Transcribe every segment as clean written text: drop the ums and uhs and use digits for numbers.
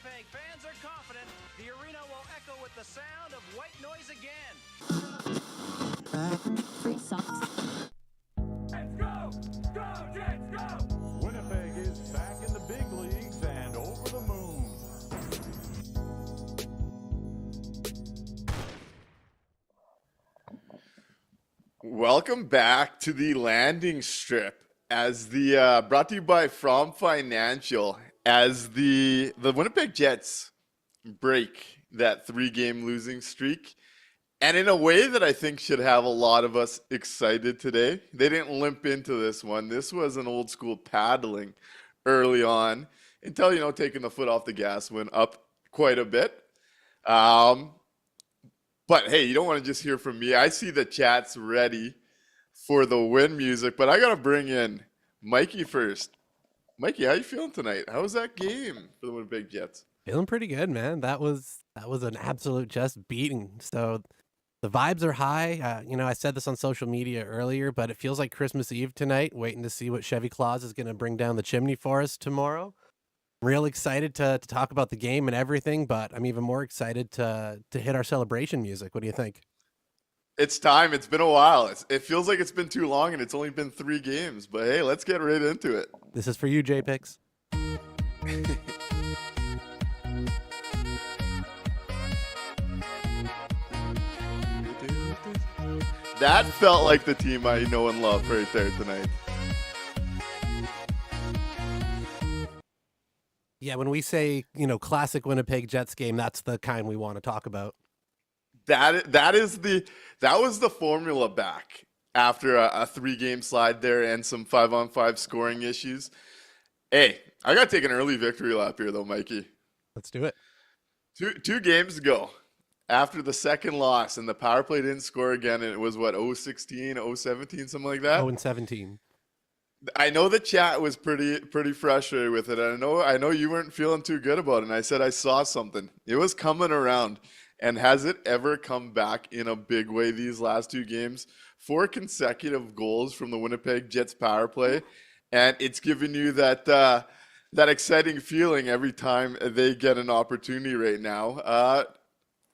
Winnipeg fans are confident the arena will echo with the sound of white noise again. Free socks. Let's go! Go, Jets, go! Winnipeg is back in the big leagues and over the moon. Welcome back to the landing strip as the brought to you by From Financial as the Winnipeg Jets break that 3-game losing streak, and in a way that I think should have a lot of us excited today. They didn't limp into this one. This was an old school paddling early on until taking the foot off the gas went up quite a bit. But hey, you don't want to just hear from me. I see the chat's ready for the win music, but I got to bring in Mikey first. Mikey, how you feeling tonight? How was that game for the Winnipeg Jets? Feeling pretty good, man. That was an absolute just beating. So the vibes are high. I said this on social media earlier, but it feels like Christmas Eve tonight, waiting to see what Chevy Claus is going to bring down the chimney for us tomorrow. Real excited to talk about the game and everything, but I'm even more excited to hit our celebration music. What do you think? It's time. It's been a while. It feels like it's been too long, and it's only been 3 games. But hey, let's get right into it. This is for you, J-Pix. That felt like the team I know and love right there tonight. Yeah, when we say, classic Winnipeg Jets game, that's the kind we want to talk about. That was the formula back after a 3-game slide there and some 5-on-5 scoring issues. Hey, I got to take an early victory lap here though, Mikey. Let's do it. Two games ago, after the second loss and the power play didn't score again, and it was 0-16, 0-17, something like that. 0-17. I know the chat was pretty frustrated with it. I know you weren't feeling too good about it. And I said I saw something. It was coming around. And has it ever come back in a big way these last 2 games? 4 consecutive goals from the Winnipeg Jets power play, and it's giving you that exciting feeling every time they get an opportunity right now.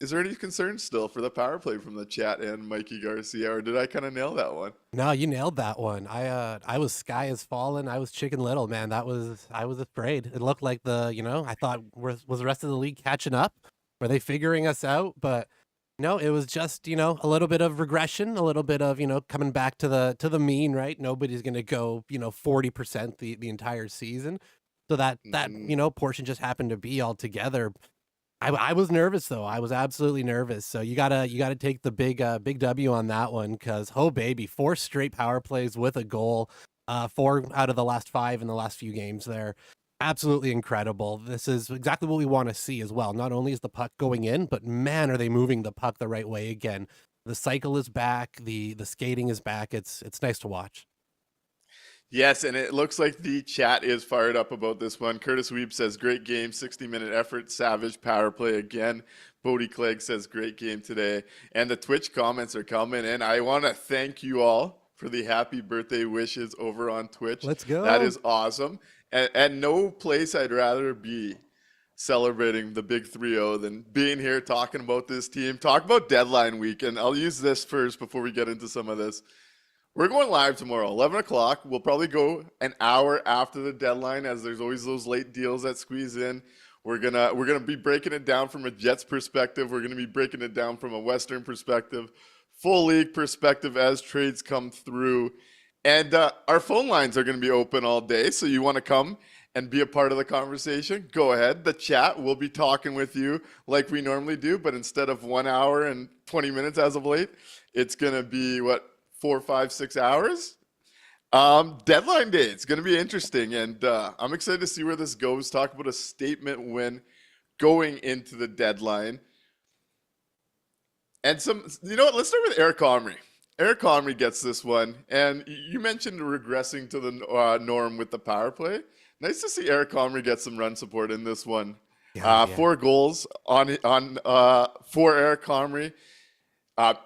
Is there any concern still for the power play from the chat and Mikey Garcia, or did I kind of nail that one? No, you nailed that one. I was sky has fallen. I was chicken little, man. I was afraid. It looked like I thought was the rest of the league catching up? Were they figuring us out? But no, it was just, a little bit of regression, a little bit of, coming back to the mean, right? Nobody's going to go, 40% the entire season. So that portion just happened to be all together. I was nervous though. I was absolutely nervous. So you gotta take the big W on that one, because oh baby, 4 straight power plays with a goal, 4 out of the last 5 in the last few games there. Absolutely incredible. This is exactly what we want to see as well. Not only is the puck going in, but man, are they moving the puck the right way again. The cycle is back. The skating is back. It's nice to watch. Yes, and it looks like the chat is fired up about this one. Curtis Weeb says, great game, 60-minute effort, savage power play again. Bodie Clegg says, great game today. And the Twitch comments are coming in. I want to thank you all for the happy birthday wishes over on Twitch. Let's go. That is awesome. And no place I'd rather be celebrating the big 3-0 than being here talking about this team, talk about deadline week. And I'll use this first before we get into some of this. We're going live tomorrow, 11 o'clock. We'll probably go an hour after the deadline, as there's always those late deals that squeeze in. We're gonna be breaking it down from a Jets perspective. We're gonna be breaking it down from a Western perspective, full league perspective as trades come through. And our phone lines are going to be open all day, so you want to come and be a part of the conversation, go ahead. The chat will be talking with you like we normally do, but instead of 1 hour and 20 minutes as of late, it's going to be, 4, 5, 6 hours? Deadline day, it's going to be interesting, and I'm excited to see where this goes. Talk about a statement win going into the deadline. And let's start with Eric Comrie. Eric Comrie gets this one, and you mentioned regressing to the norm with the power play. Nice to see Eric Comrie get some run support in this one. 4 goals for Eric Comrie.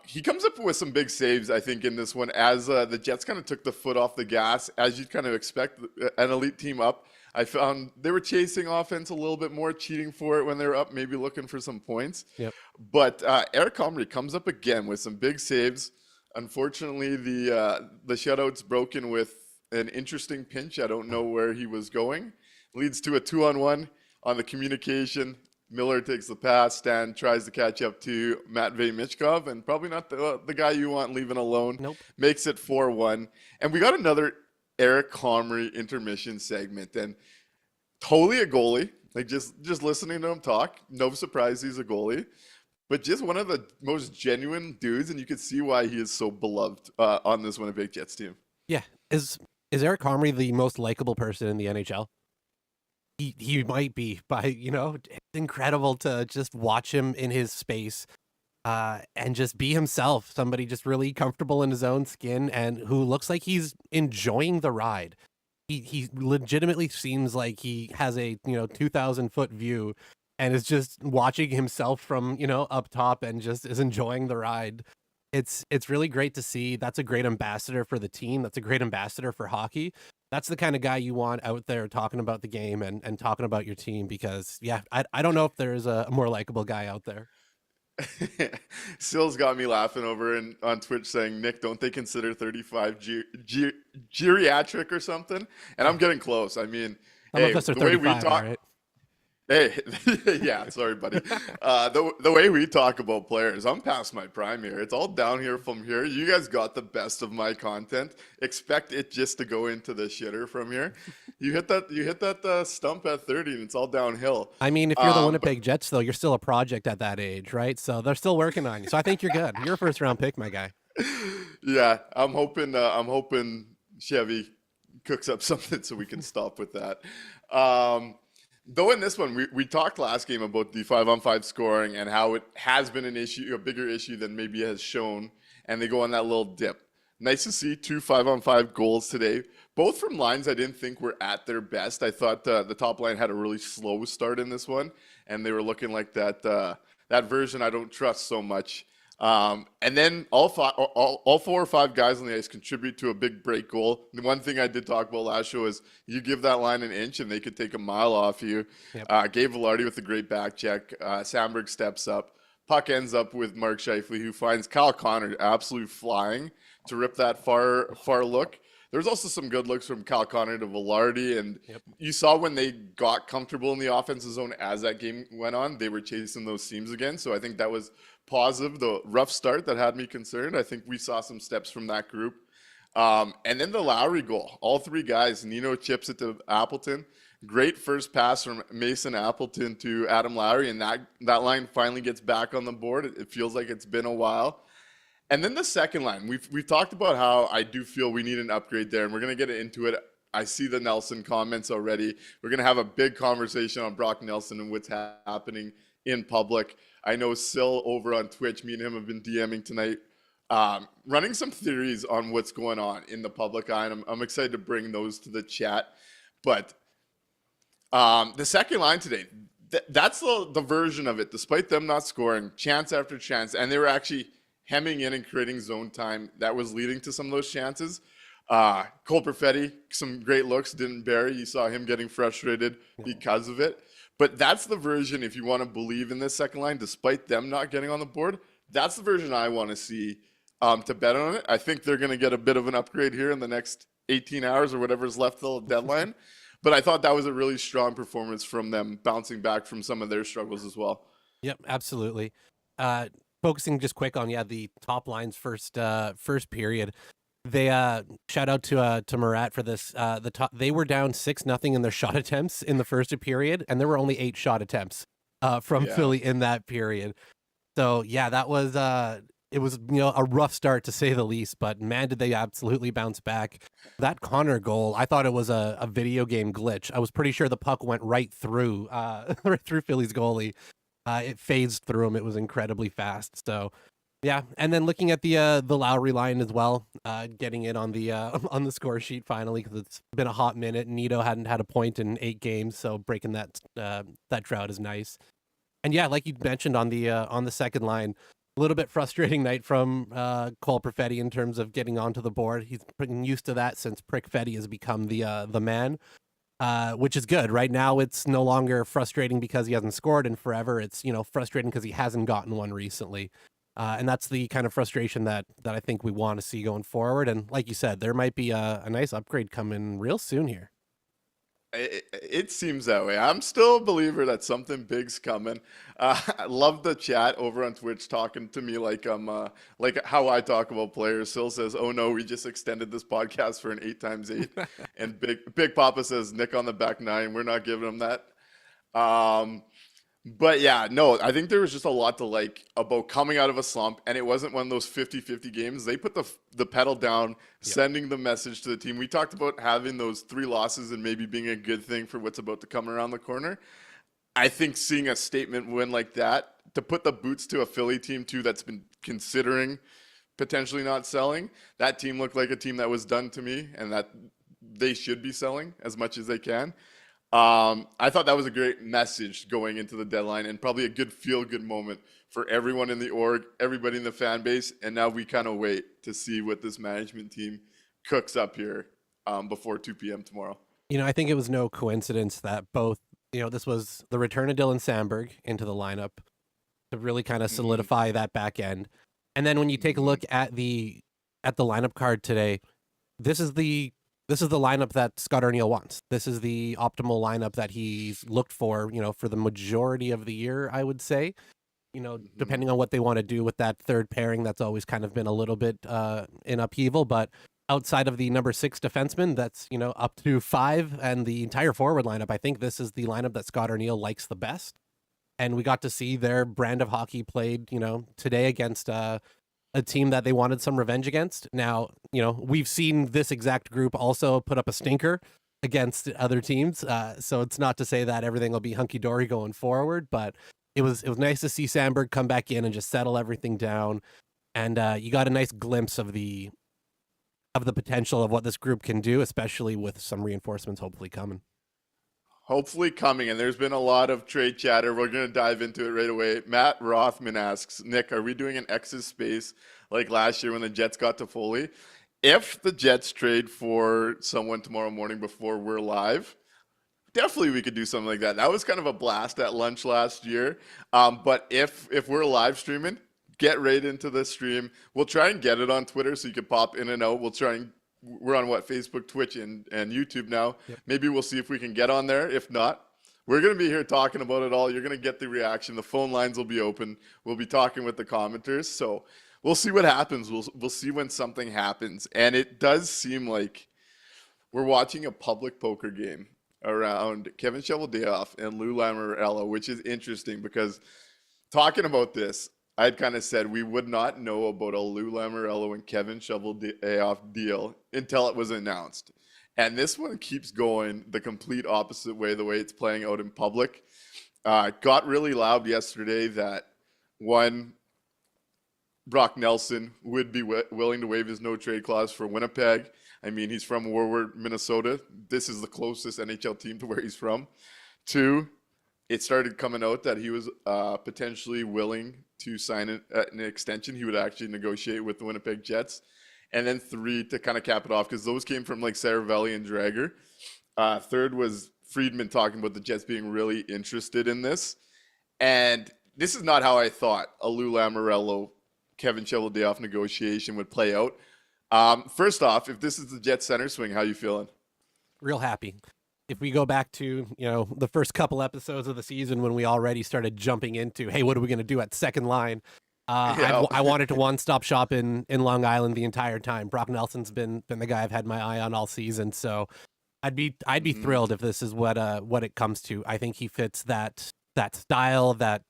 He comes up with some big saves, I think, in this one, as the Jets kind of took the foot off the gas, as you'd kind of expect an elite team up I found they were chasing offense a little bit more, cheating for it when they were up, maybe looking for some points. Yep. But Eric Comrie comes up again with some big saves. Unfortunately, the shutout's broken with an interesting pinch. I don't know where he was going. Leads to a 2-on-1 on the communication. Miller takes the pass. Stan tries to catch up to Matvey Michkov, and probably not the guy you want leaving alone. Nope. Makes it 4-1. And we got another Eric Comrie intermission segment. And totally a goalie. Like just listening to him talk, no surprise he's a goalie. But just one of the most genuine dudes, and you can see why he is so beloved on this Winnipeg Jets team. Yeah. Is Eric Comrie the most likable person in the NHL? He might be, by, it's incredible to just watch him in his space and just be himself. Somebody just really comfortable in his own skin and who looks like he's enjoying the ride. He legitimately seems like he has a 2,000-foot view and is just watching himself from up top and just is enjoying the ride. It's really great to see. That's a great ambassador for the team. That's a great ambassador for hockey. That's the kind of guy you want out there talking about the game and talking about your team, because I don't know if there's a more likable guy out there. Sills got me laughing over on Twitch saying, Nick, don't they consider 35 geriatric or something? And I'm getting close. I mean, Some of us are 35, right? Hey, yeah, sorry, buddy. The way we talk about players, I'm past my prime here. It's all down here from here. You guys got the best of my content. Expect it just to go into the shitter from here. You hit that stump at 30, and it's all downhill. I mean, if you're the Winnipeg Jets, though, you're still a project at that age, right? So they're still working on you. So I think you're good. You're a first-round pick, my guy. Yeah, I'm hoping Chevy cooks up something so we can stop with that. Though in this one, we talked last game about the 5-on-5 scoring and how it has been an issue, a bigger issue than maybe it has shown, and they go on that little dip. Nice to see 2 5-on-5 goals today, both from lines I didn't think were at their best. I thought the top line had a really slow start in this one, and they were looking like that version I don't trust so much. And then all 4 or 5 guys on the ice contribute to a big break goal. The one thing I did talk about last show is you give that line an inch and they could take a mile off you. Yep. Gabe Velarde with a great back check. Sandberg steps up. Puck ends up with Mark Scheifele, who finds Kyle Connor absolutely flying to rip that far look. There's also some good looks from Kyle Connor to Velarde, and you saw when they got comfortable in the offensive zone as that game went on, they were chasing those seams again. So I think that was positive. The rough start that had me concerned, I think we saw some steps from that group. And then the Lowry goal, all 3 guys. Nino chips it to Appleton. Great first pass from Mason Appleton to Adam Lowry, and that line finally gets back on the board. It feels like it's been a while. And then the second line, we've talked about how I do feel we need an upgrade there, and we're going to get into it. I see the Nelson comments already. We're going to have a big conversation on Brock Nelson and what's happening in public. I know Sil over on Twitch, me and him have been DMing tonight, running some theories on what's going on in the public eye, and I'm excited to bring those to the chat. But the second line today, that's the version of it. Despite them not scoring, chance after chance, and they were actually hemming in and creating zone time that was leading to some of those chances. Cole Perfetti, some great looks, didn't bury. You saw him getting frustrated because of it. But that's the version, if you want to believe in this second line, despite them not getting on the board, that's the version I want to see to bet on it. I think they're going to get a bit of an upgrade here in the next 18 hours or whatever's left till the deadline. But I thought that was a really strong performance from them, bouncing back from some of their struggles as well. Yep, absolutely. Focusing just quick on the top line's first period. They shout out to Murat for this. They were down 6-0 in their shot attempts in the first period, and there were only 8 shot attempts from Philly in that period. So that was it was a rough start to say the least. But man, did they absolutely bounce back. That Connor goal, I thought it was a video game glitch. I was pretty sure the puck went right through Philly's goalie. It phased through him. It was incredibly fast. So, and then looking at the Lowry line as well, getting it on the score sheet finally, because it's been a hot minute. Nito hadn't had a point in 8 games, so breaking that drought is nice. And like you mentioned on the second line, a little bit frustrating night from Cole Perfetti in terms of getting onto the board. He's been used to that since Prick Fetty has become the man. which is good. Right now, it's no longer frustrating because he hasn't scored in forever. It's, frustrating because he hasn't gotten one recently. And that's the kind of frustration that I think we want to see going forward. And like you said, there might be a nice upgrade coming real soon here. It seems that way. I'm still a believer that something big's coming. I love the chat over on Twitch talking to me like like how I talk about players. Sil says, "Oh no, we just extended this podcast for an 8x8," and Big Papa says, "Nick on the back nine. We're not giving him that." But yeah, no, I think there was just a lot to like about coming out of a slump, and it wasn't one of those 50-50 games. They put the pedal down, sending the message to the team. We talked about having those 3 losses and maybe being a good thing for what's about to come around the corner. I think seeing a statement win like that, to put the boots to a Philly team too that's been considering potentially not selling, that team looked like a team that was done to me and that they should be selling as much as they can. I thought that was a great message going into the deadline and probably a good feel-good moment for everyone in the org, everybody in the fan base. And now we kind of wait to see what this management team cooks up here before 2 p.m. tomorrow. I think it was no coincidence that both, this was the return of Dylan Sandberg into the lineup to really kind of solidify that back end. And then when you take a look at the lineup card today, this is the lineup that Scott Arniel wants. This is the optimal lineup that he's looked for, for the majority of the year, I would say. Depending on what they want to do with that third pairing, that's always kind of been a little bit in upheaval. But outside of the number 6 defenseman, that's, up to 5 and the entire forward lineup, I think this is the lineup that Scott Arniel likes the best. And we got to see their brand of hockey played, today against a team that they wanted some revenge against. Now, we've seen this exact group also put up a stinker against other teams. So it's not to say that everything will be hunky-dory going forward, but it was nice to see Sandberg come back in and just settle everything down. And you got a nice glimpse of the potential of what this group can do, especially with some reinforcements hopefully coming. And there's been a lot of trade chatter. We're going to dive into it right away. Matt Rothman asks, Nick, are we doing an X's space like last year when the Jets got to Foley? If the Jets trade for someone tomorrow morning before we're live, definitely we could do something like that. That was kind of a blast at lunch last year. But if we're live streaming, get right into the stream. We'll try and get it on Twitter so you can pop in and out. We're on Facebook, Twitch, and YouTube now. Yep. Maybe we'll see if we can get on there. If not, we're going to be here talking about it all. You're going to get the reaction. The phone lines will be open. We'll be talking with the commenters. So we'll see what happens. We'll see when something happens. And it does seem like we're watching a public poker game around Kevin Cheveldayoff and Lou Lamoriello, which is interesting because talking about this, I'd kind of said we would not know about a Lou Lamoriello and Kevin Cheveldayoff deal until it was announced. And this one keeps going the complete opposite way, the way it's playing out in public. It got really loud yesterday that one, Brock Nelson would be willing to waive his no-trade clause for Winnipeg. I mean, he's from Warward, Minnesota. This is the closest NHL team to where he's from. 2, it started coming out that he was potentially willing to sign an extension. He would actually negotiate with the Winnipeg Jets. And then 3, to kind of cap it off, because those came from like Saravelli and Drager. 3rd was Friedman talking about the Jets being really interested in this. And this is not how I thought a Lou Lamoriello, Kevin Cheveldayoff negotiation would play out. First off, if this is the Jets center swing, how you feeling? Real happy. If we go back to, the first couple episodes of the season when we already started jumping into, hey, what are we going to do at second line? I wanted to one-stop shop in Long Island the entire time. Brock Nelson's been the guy I've had my eye on all season, so I'd be thrilled if this is what it comes to. I think he fits that style, that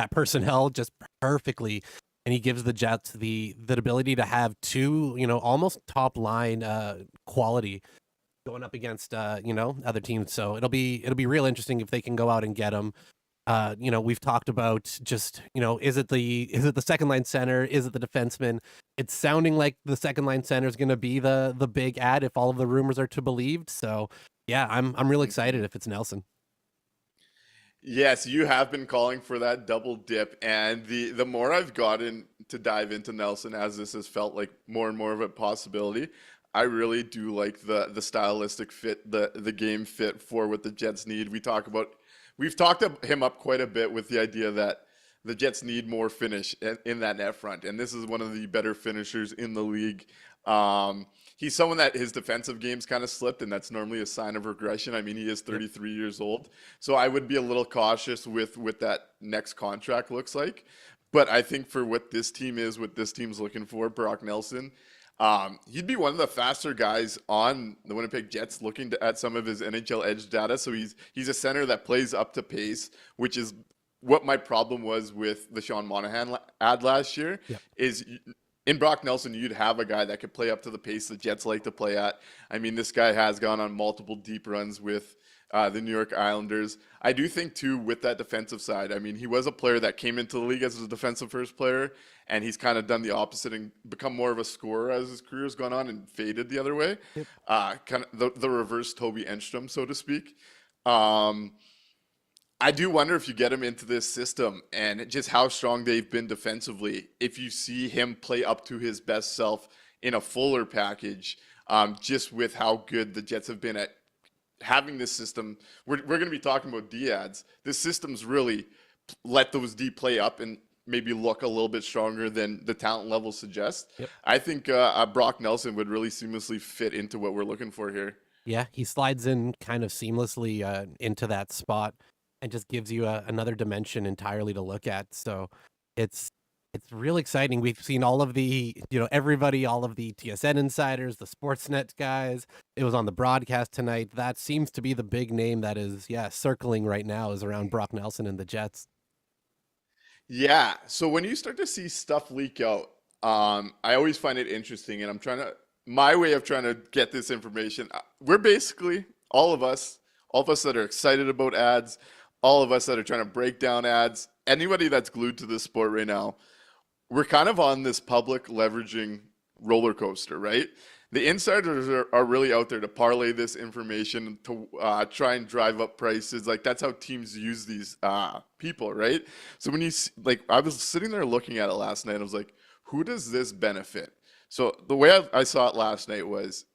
personnel just perfectly, and he gives the Jets the ability to have 2, almost top line quality going up against other teams. So it'll be real interesting if they can go out and get him. We've talked about just, is it the second line center? Is it the defenseman? It's sounding like the second line center is going to be the big ad if all of the rumors are to believed. So yeah, I'm really excited if it's Nelson. Yes, you have been calling for that double dip, and the more I've gotten to dive into Nelson as this has felt like more and more of a possibility, I really do like the stylistic fit, the game fit for what the Jets need. We've talked him up quite a bit with the idea that the Jets need more finish in that net front, and this is one of the better finishers in the league. Um, he's someone that his defensive game's kind of slipped, and that's normally a sign of regression. I mean, he is 33 years old, so I would be a little cautious with what that next contract looks like. But I think for what this team is, what this team's looking for, Brock Nelson, he'd be one of the faster guys on the Winnipeg Jets looking at some of his NHL edge data. So he's a center that plays up to pace, which is what my problem was with the Sean Monahan ad last year. Yeah. Is in Brock Nelson, you'd have a guy that could play up to the pace the Jets like to play at. I mean, this guy has gone on multiple deep runs with the New York Islanders. I do think, too, with that defensive side, I mean, he was a player that came into the league as a defensive first player, and he's kind of done the opposite and become more of a scorer as his career's gone on and faded the other way. Yep. Kind of the reverse Toby Enstrom, so to speak. I do wonder if you get him into this system and just how strong they've been defensively, if you see him play up to his best self in a fuller package, just with how good the Jets have been at having this system. We're going to be talking about D-ads. This system's really let those D play up and maybe look a little bit stronger than the talent level suggests. Yep. I think Brock Nelson would really seamlessly fit into what we're looking for here. Yeah, he slides in kind of seamlessly into that spot and just gives you another dimension entirely to look at. So it's real exciting. We've seen all of the, everybody, all of the TSN insiders, the Sportsnet guys. It was on the broadcast tonight. That seems to be the big name that is, circling right now is around Brock Nelson and the Jets. Yeah. So when you start to see stuff leak out, I always find it interesting, and my way of trying to get this information, we're basically all of us that are excited about ads, all of us that are trying to break down ads, anybody that's glued to this sport right now, we're kind of on this public leveraging roller coaster, right? The insiders are really out there to parlay this information to try and drive up prices. Like, that's how teams use these people, right? So when I was sitting there looking at it last night, I was like, who does this benefit? So the way I saw it last night was,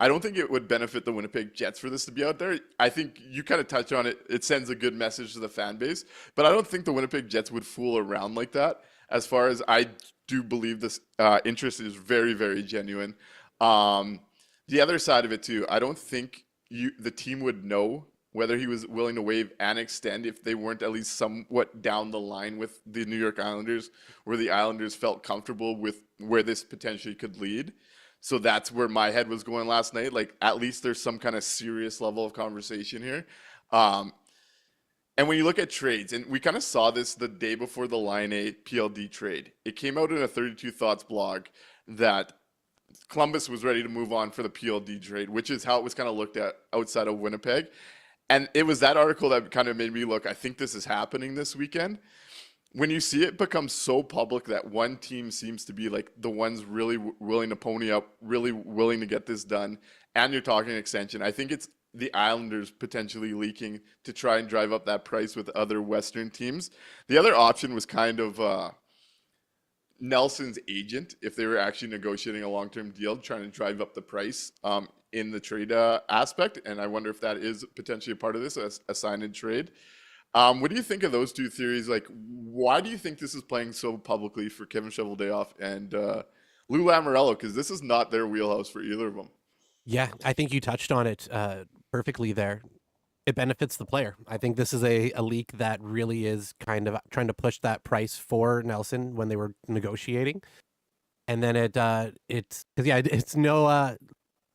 I don't think it would benefit the Winnipeg Jets for this to be out there. I think you kind of touch on it. It sends a good message to the fan base, but I don't think the Winnipeg Jets would fool around like that. As far as I do believe this interest is very, very genuine. The other side of it too, I don't think the team would know whether he was willing to waive and extend if they weren't at least somewhat down the line with the New York Islanders, where the Islanders felt comfortable with where this potentially could lead. So that's where my head was going last night. Like, at least there's some kind of serious level of conversation here. And when you look at trades, and we kind of saw this the day before the Line A PLD trade, it came out in a 32 Thoughts blog that Columbus was ready to move on for the PLD trade, which is how it was kind of looked at outside of Winnipeg. And it was that article that kind of made me look, I think this is happening this weekend. When you see it become so public that one team seems to be like the ones really willing to pony up, really willing to get this done, and you're talking extension, I think it's the Islanders potentially leaking to try and drive up that price with other Western teams. The other option was kind of Nelson's agent, if they were actually negotiating a long-term deal, trying to drive up the price in the trade aspect. And I wonder if that is potentially a part of this, a sign-in trade. What do you think of those two theories? Like, why do you think this is playing so publicly for Kevin Cheveldayoff and Lou Lamoriello? Because this is not their wheelhouse for either of them. Yeah, I think you touched on it perfectly there. It benefits the player. I think this is a leak that really is kind of trying to push that price for Nelson when they were negotiating. And then it's no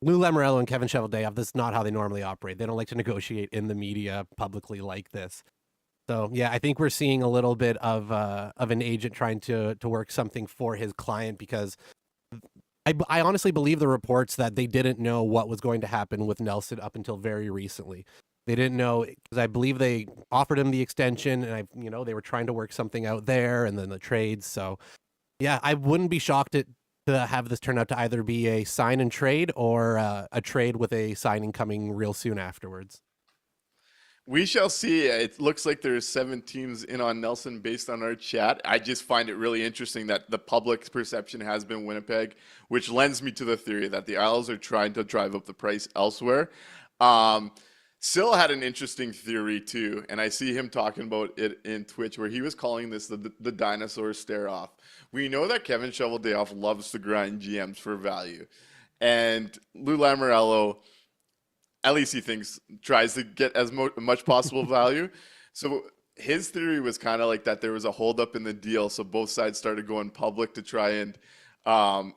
Lou Lamoriello and Kevin Cheveldayoff. This is not how they normally operate. They don't like to negotiate in the media publicly like this. So yeah, I think we're seeing a little bit of an agent trying to work something for his client, because I honestly believe the reports that they didn't know what was going to happen with Nelson up until very recently. They didn't know, because I believe they offered him the extension, and they were trying to work something out there, and then the trades. So yeah, I wouldn't be shocked to have this turn out to either be a sign and trade or a trade with a signing coming real soon afterwards. We shall see. It looks like there's 7 teams in on Nelson based on our chat. I just find it really interesting that the public perception has been Winnipeg, which lends me to the theory that the Isles are trying to drive up the price elsewhere. Um, Sil had an interesting theory too, and I see him talking about it in Twitch where he was calling this the dinosaur stare off. We know that Kevin Shoveldayoff loves to grind GMs for value, and Lou Lamoriello, at least he thinks, tries to get as much possible value. So his theory was kind of like that there was a holdup in the deal, so both sides started going public to try and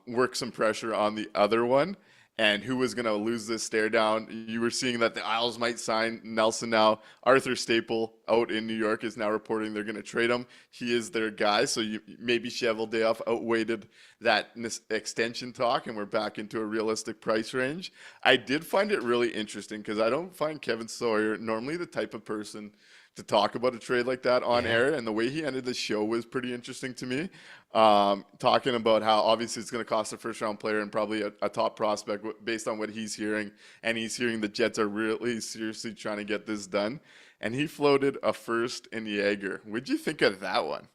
work some pressure on the other one. And who was going to lose this stare down? You were seeing that the Isles might sign Nelson now. Arthur Staple out in New York is now reporting they're going to trade him. He is their guy, so maybe Cheveldayoff outweighted that extension talk, and we're back into a realistic price range. I did find it really interesting because I don't find Kevin Sawyer normally the type of person to talk about a trade like that on air, and the way he ended the show was pretty interesting to me. Talking about how obviously it's going to cost a first-round player and probably a top prospect based on what he's hearing, and he's hearing the Jets are really seriously trying to get this done. And he floated a first in Jaeger. What'd you think of that one?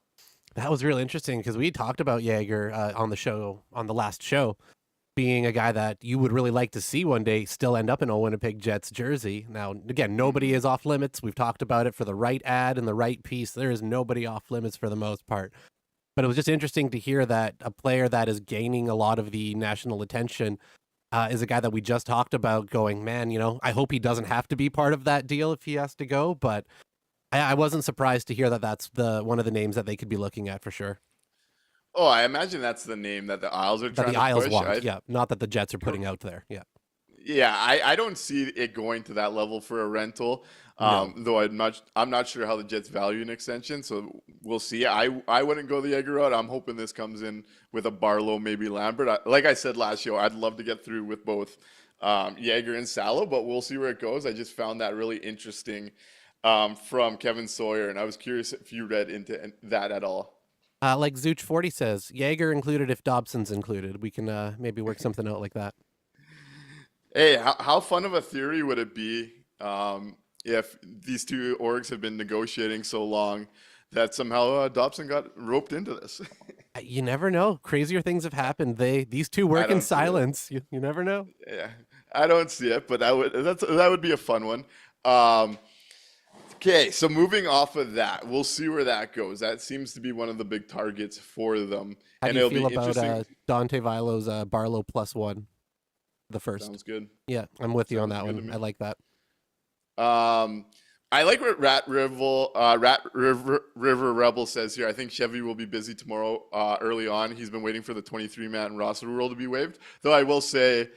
That was really interesting because we talked about Jaeger on the last show, being a guy that you would really like to see one day still end up in a Winnipeg Jets jersey. Now, again, nobody is off limits. We've talked about it for the right ad and the right piece. There is nobody off limits for the most part. But it was just interesting to hear that a player that is gaining a lot of the national attention is a guy that we just talked about going, man, I hope he doesn't have to be part of that deal if he has to go. But I wasn't surprised to hear that that's one of the names that they could be looking at for sure. Oh, I imagine that's the name that the Isles are trying to push. The Isles want, yeah. Not that the Jets are putting out there, yeah. Yeah, I don't see it going to that level for a rental. Though I'm not sure how the Jets value an extension, so we'll see. I wouldn't go the Jaeger route. I'm hoping this comes in with a Barlow, maybe Lambert. Like I said last show, I'd love to get through with both Jaeger and Salo, but we'll see where it goes. I just found that really interesting from Kevin Sawyer, and I was curious if you read into that at all. Like Zooch40 says, Jaeger included if Dobson's included. We can maybe work something out like that. Hey, how fun of a theory would it be if these two orgs have been negotiating so long that somehow Dobson got roped into this? You never know. Crazier things have happened. These two work in silence. You never know. Yeah, I don't see it, but that would be a fun one. Okay, so moving off of that, we'll see where that goes. That seems to be one of the big targets for them. How do you feel about Dante Vilo's Barlow +1, the first? Sounds good. Yeah, I'm with you on that one. I like that. I like what Rat River Rebel says here. I think Chevy will be busy tomorrow early on. He's been waiting for the 23-man roster rule to be waived. Though I will say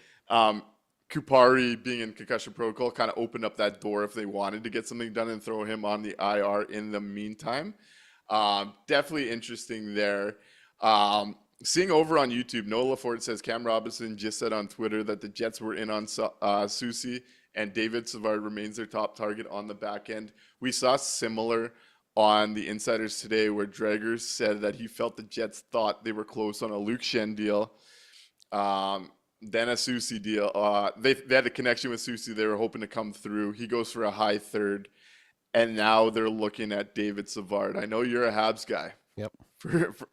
Kupari being in concussion protocol kind of opened up that door if they wanted to get something done and throw him on the IR in the meantime. Definitely interesting there. Seeing over on YouTube, Noah Lafort says Cam Robinson just said on Twitter that the Jets were in on Susi, and David Savard remains their top target on the back end. We saw similar on the Insiders today where Draggers said that he felt the Jets thought they were close on a Luke Shen deal. Then a Susi deal. They had a connection with Susi. They were hoping to come through. He goes for a high third. And now they're looking at David Savard. I know you're a Habs guy. Yep.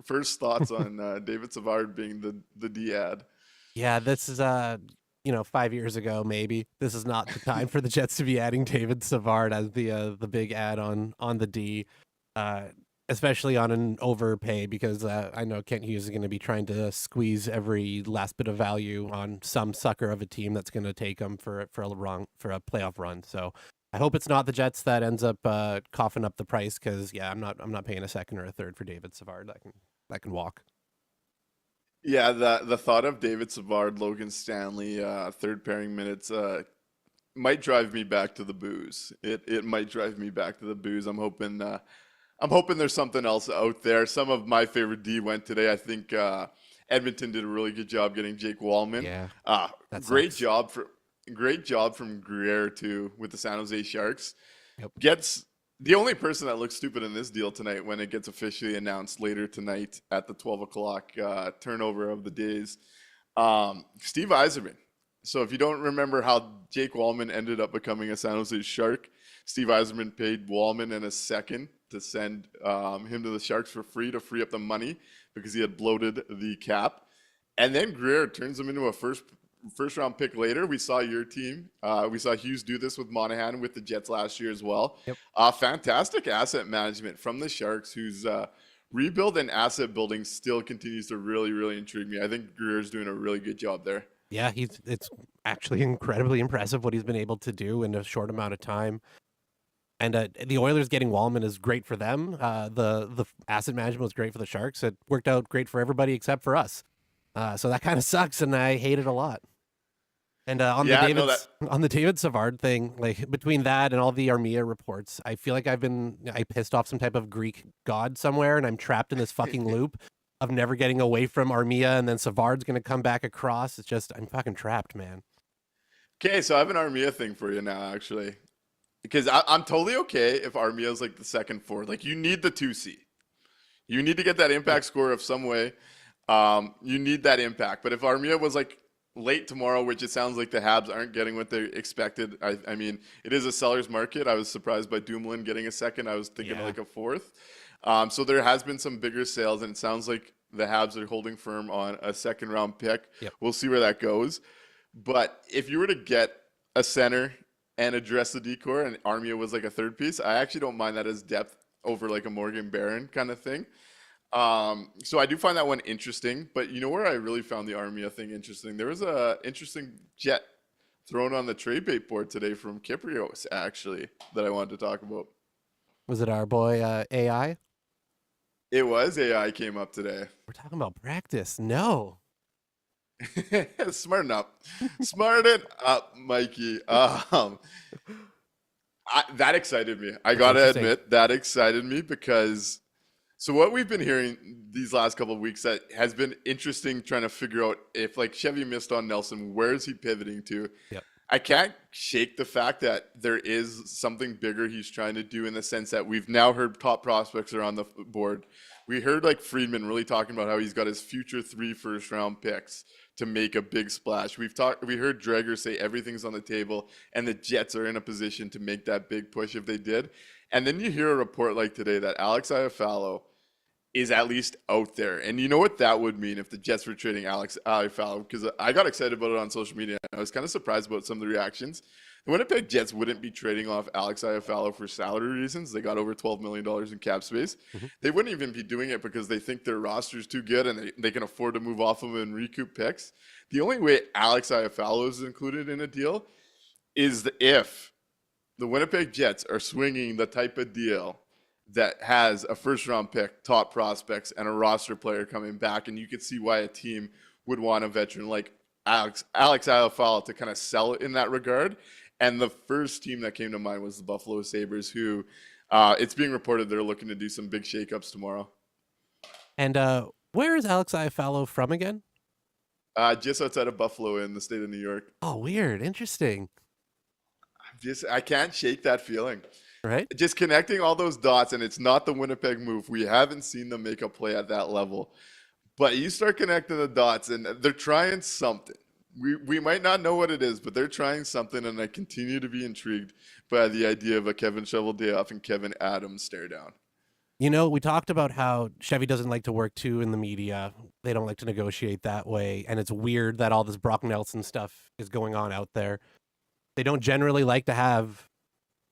First thoughts on David Savard being the D-ad. Yeah, this is 5 years ago maybe. This is not the time for the Jets to be adding David Savard as the big ad on the D, especially on an overpay, because I know Kent Hughes is going to be trying to squeeze every last bit of value on some sucker of a team that's going to take him for a playoff run. So I hope it's not the Jets that ends up coughing up the price, because I'm not paying a second or a third for David Savard. That can walk. Yeah, the thought of David Savard, Logan Stanley, third pairing minutes might drive me back to the booze. It might drive me back to the booze. I'm hoping there's something else out there. Some of my favorite D went today. I think Edmonton did a really good job getting Jake Wallman. Yeah, great job from Greer too with the San Jose Sharks. Yep. Gets the only person that looks stupid in this deal tonight when it gets officially announced later tonight at the 12 o'clock turnover of the days. Steve Yzerman. So if you don't remember how Jake Wallman ended up becoming a San Jose Shark, Steve Eiserman paid Wallman and a second to send him to the Sharks for free to free up the money because he had bloated the cap. And then Greer turns him into a first round pick later. We saw your team. We saw Hughes do this with Monahan with the Jets last year as well. Yep. Fantastic asset management from the Sharks, whose rebuild and asset building still continues to really, really intrigue me. I think Greer's doing a really good job there. Yeah, it's actually incredibly impressive what he's been able to do in a short amount of time. And the Oilers getting Wallman is great for them. The asset management was great for the Sharks. It worked out great for everybody except for us. So that kind of sucks, and I hate it a lot. And on the David Savard thing, like between that and all the Armia reports, I feel like I pissed off some type of Greek god somewhere, and I'm trapped in this fucking loop of never getting away from Armia, and then Savard's gonna come back across. It's just I'm fucking trapped, man. Okay, so I have an Armia thing for you now, actually, because I'm totally okay if Armia is like the second forward. Like you need the 2C, you need to get that impact score of some way. You need that impact, but if Armia was like late tomorrow, which it sounds like the Habs aren't getting what they expected. I mean, it is a seller's market. I was surprised by Dumoulin getting a second. I was thinking like a fourth. So there has been some bigger sales, and it sounds like the Habs are holding firm on a second round pick. Yep. We'll see where that goes. But if you were to get a center and address the decor, and Armia was like a third piece, I actually don't mind that as depth over like a Morgan Barron kind of thing. So I do find that one interesting, but you know where I really found the Armia thing interesting? There was a interesting jet thrown on the trade bait board today from Kyprios, actually, that I wanted to talk about. Was it our boy AI? It was AI came up today. We're talking about practice. No. Smarten up. Smarten up, Mikey. That excited me. I got to admit, that excited me because... So what we've been hearing these last couple of weeks that has been interesting trying to figure out if like Chevy missed on Nelson, where is he pivoting to? Yep. I can't shake the fact that there is something bigger he's trying to do in the sense that we've now heard top prospects are on the board. We heard like Friedman really talking about how he's got his future 3 first-round picks to make a big splash. We heard Dreger say everything's on the table and the Jets are in a position to make that big push if they did. And then you hear a report like today that Alex Iafallo is at least out there. And you know what that would mean if the Jets were trading Alex Iafallo? Because I got excited about it on social media. I was kind of surprised about some of the reactions. The Winnipeg Jets wouldn't be trading off Alex Iafallo for salary reasons. They got over $12 million in cap space. Mm-hmm. They wouldn't even be doing it because they think their roster is too good and they can afford to move off of him and recoup picks. The only way Alex Iafallo is included in a deal is if the Winnipeg Jets are swinging the type of deal that has a first-round pick, top prospects, and a roster player coming back, and you could see why a team would want a veteran like Alex Iafallo to kind of sell it in that regard. And the first team that came to mind was the Buffalo Sabres, who it's being reported they're looking to do some big shakeups tomorrow. And where is Alex Iafallo from again? Just outside of Buffalo in the state of New York. Oh, weird. Interesting. I can't shake that feeling. Right? Just connecting all those dots, and it's not the Winnipeg move. We haven't seen them make a play at that level. But you start connecting the dots, and they're trying something. We might not know what it is, but they're trying something, and I continue to be intrigued by the idea of a Kevin Cheveldayoff and Kevin Adams stare down. You know, we talked about how Chevy doesn't like to work too in the media. They don't like to negotiate that way, and it's weird that all this Brock Nelson stuff is going on out there. They don't generally like to have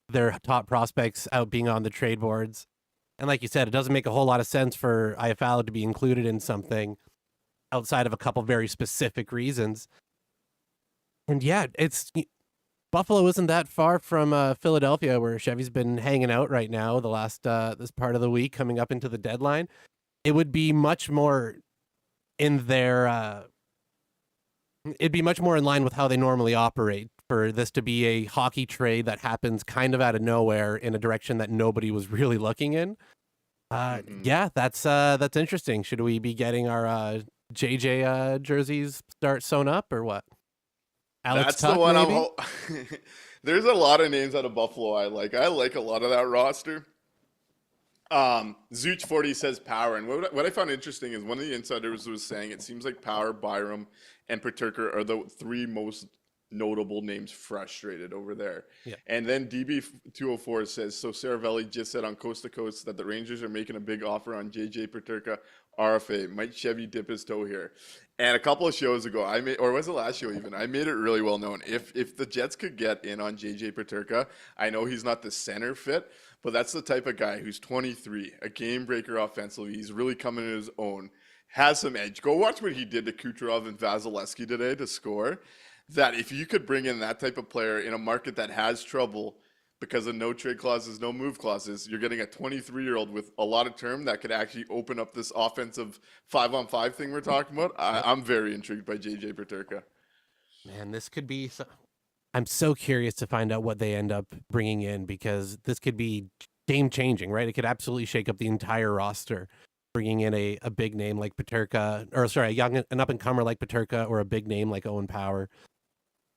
their top prospects out being on the trade boards. And like you said, it doesn't make a whole lot of sense for Iafallo to be included in something outside of a couple very specific reasons. And yeah, Buffalo isn't that far from Philadelphia, where Chevy's been hanging out right now the last this part of the week coming up into the deadline. It would be much more in their it'd be much more in line with how they normally operate for this to be a hockey trade that happens kind of out of nowhere in a direction that nobody was really looking in. Yeah, that's interesting. Should we be getting our JJ jerseys start sewn up or what? Alex That's Tuck, the one maybe? There's a lot of names out of Buffalo I like. I like a lot of that roster. Zooch 40 says Power, and what I found interesting is one of the insiders was saying it seems like Power, Byram, and Paterka are the 3 most notable names frustrated over there. Yeah. And then DB204 says, so Saravelli just said on Coast to Coast that the Rangers are making a big offer on JJ Peterka, RFA. Might Chevy dip his toe here? And a couple of shows ago, or was it last show even? I made it really well known. If the Jets could get in on JJ Peterka, I know he's not the center fit, but that's the type of guy who's 23, a game breaker offensively. He's really coming in his own, has some edge. Go watch what he did to Kucherov and Vasilevsky today to score. That if you could bring in that type of player in a market that has trouble because of no trade clauses, no move clauses, you're getting a 23-year-old with a lot of term that could actually open up this offensive 5-on-5 thing we're talking about. I'm very intrigued by JJ Peterka. Man, this could be... I'm so curious to find out what they end up bringing in, because this could be game-changing, right? It could absolutely shake up the entire roster, bringing in a big name like Peterka, or sorry, an up-and-comer like Peterka, or a big name like Owen Power.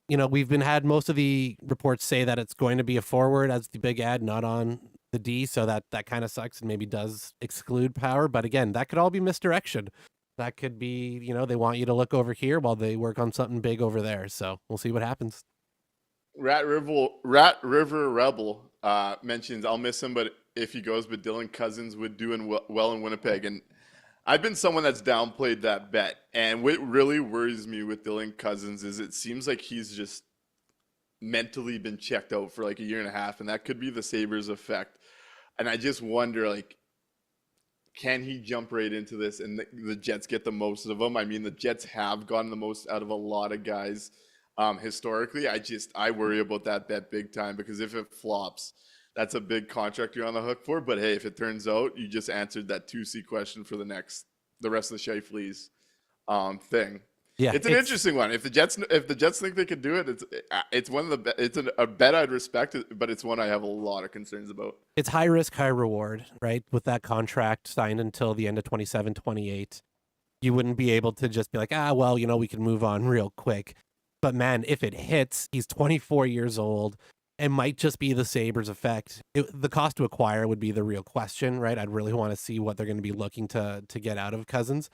You know, we've had most of the reports say that it's going to be a forward as the big ad, not on the D, so that kind of sucks and maybe does exclude Power. But again, that could all be misdirection. That could be, you know, they want you to look over here while they work on something big over there. So we'll see what happens. Rat River Rebel mentions, I'll miss him, but if he goes, but Dylan Cousins would do well in Winnipeg. And I've been someone that's downplayed that bet. And what really worries me with Dylan Cousins is it seems like he's just mentally been checked out for like a year and a half, and that could be the Sabres effect. And I just wonder, like, can he jump right into this and the Jets get the most of him? I mean, the Jets have gotten the most out of a lot of guys historically. I worry about that bet big time, because if it flops, that's a big contract you're on the hook for. But hey, if it turns out you just answered that 2C question for the rest of the Scheifele's thing. Yeah, it's an interesting one. If the Jets think they could do it, it's one of a bet I'd respect, but it's one I have a lot of concerns about. It's high risk, high reward, right? With that contract signed until the end of 27, 28, you wouldn't be able to just be like, well, you know, we can move on real quick. But man, if it hits, he's 24 years old. It might just be the Sabres effect. The cost to acquire would be the real question, right? I'd really want to see what they're going to be looking to get out of Cousins.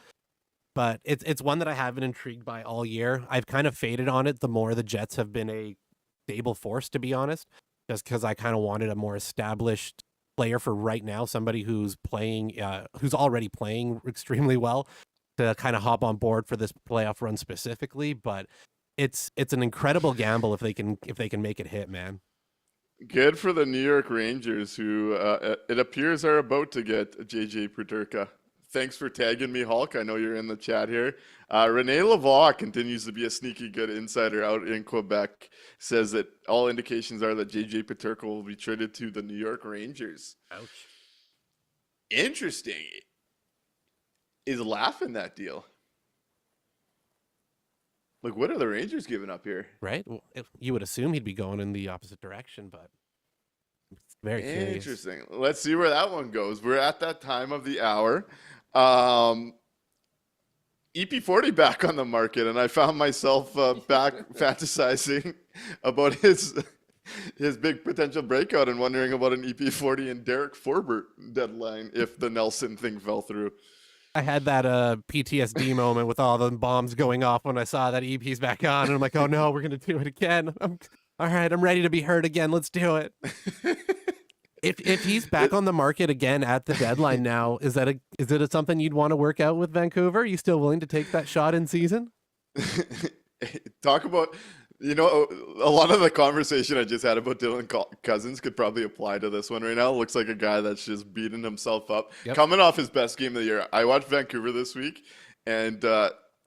But it's one that I have been intrigued by all year. I've kind of faded on it the more the Jets have been a stable force, to be honest, just because I kind of wanted a more established player for right now, somebody who's already playing extremely well, to kind of hop on board for this playoff run specifically. But it's an incredible gamble if they can make it hit, man. Good for the New York Rangers, who it appears are about to get JJ Peterka. Thanks for tagging me, Hulk. I know you're in the chat here. Rene Lavoie continues to be a sneaky good insider out in Quebec. Says that all indications are that JJ Peterka will be traded to the New York Rangers. Ouch. Interesting. Is laughing that deal. Like, what are the Rangers giving up here? Right? Well, you would assume he'd be going in the opposite direction, but it's very curious. Interesting. Let's see where that one goes. We're at that time of the hour. EP40 back on the market, and I found myself back fantasizing about his big potential breakout and wondering about an EP40 and Derek Forbert deadline if the Nelson thing fell through. I had that PTSD moment with all the bombs going off when I saw that EP's back on, and I'm like, oh no, we're gonna do it again. All right, I'm ready to be hurt again. Let's do it. If he's back on the market again at the deadline now, is it something you'd want to work out with Vancouver? Are you still willing to take that shot in season? Talk about, you know, a lot of the conversation I just had about Dylan Cousins could probably apply to this one right now. Looks like a guy that's just beating himself up. Yep. Coming off his best game of the year. I watched Vancouver this week, and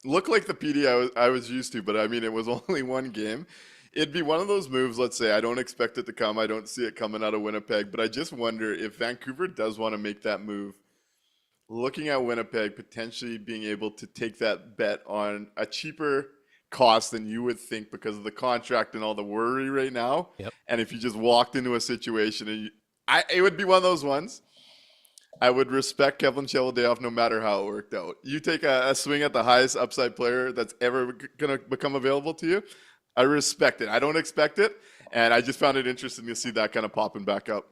looked like the PD I was used to, but I mean, it was only one game. It'd be one of those moves, let's say, I don't expect it to come. I don't see it coming out of Winnipeg, but I just wonder if Vancouver does want to make that move, looking at Winnipeg potentially being able to take that bet on a cheaper cost than you would think because of the contract and all the worry right now. Yep. And if you just walked into a situation, and it would be one of those ones. I would respect Kevin Cheveldayoff no matter how it worked out. You take a swing at the highest upside player that's ever going to become available to you. I respect it. I don't expect it. And I just found it interesting to see that kind of popping back up.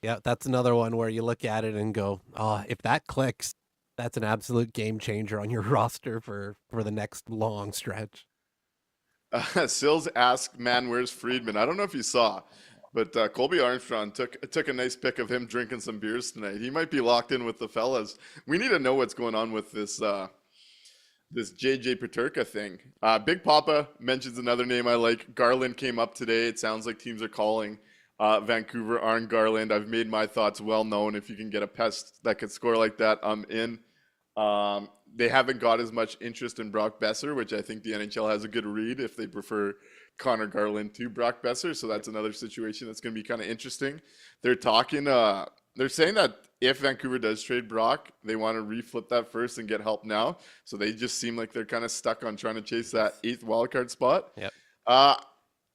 Yeah, that's another one where you look at it and go, oh, if that clicks, that's an absolute game changer on your roster for the next long stretch. Sills asked, "Man, where's Friedman?" I don't know if you saw, but Colby Armstrong took a nice pic of him drinking some beers tonight. He might be locked in with the fellas. We need to know what's going on with this JJ Peterka thing. Big Papa mentions another name I like. Garland came up today. It sounds like teams are calling Vancouver on Garland. I've made my thoughts well known. If you can get a pest that could score like that, I'm in. They haven't got as much interest in Brock Besser, which I think the NHL has a good read if they prefer Connor Garland to Brock Besser. So that's another situation that's going to be kind of interesting. They're talking, they're saying that if Vancouver does trade Brock, they want to reflip that first and get help now. So they just seem like they're kind of stuck on trying to chase that 8th wildcard spot. Yep.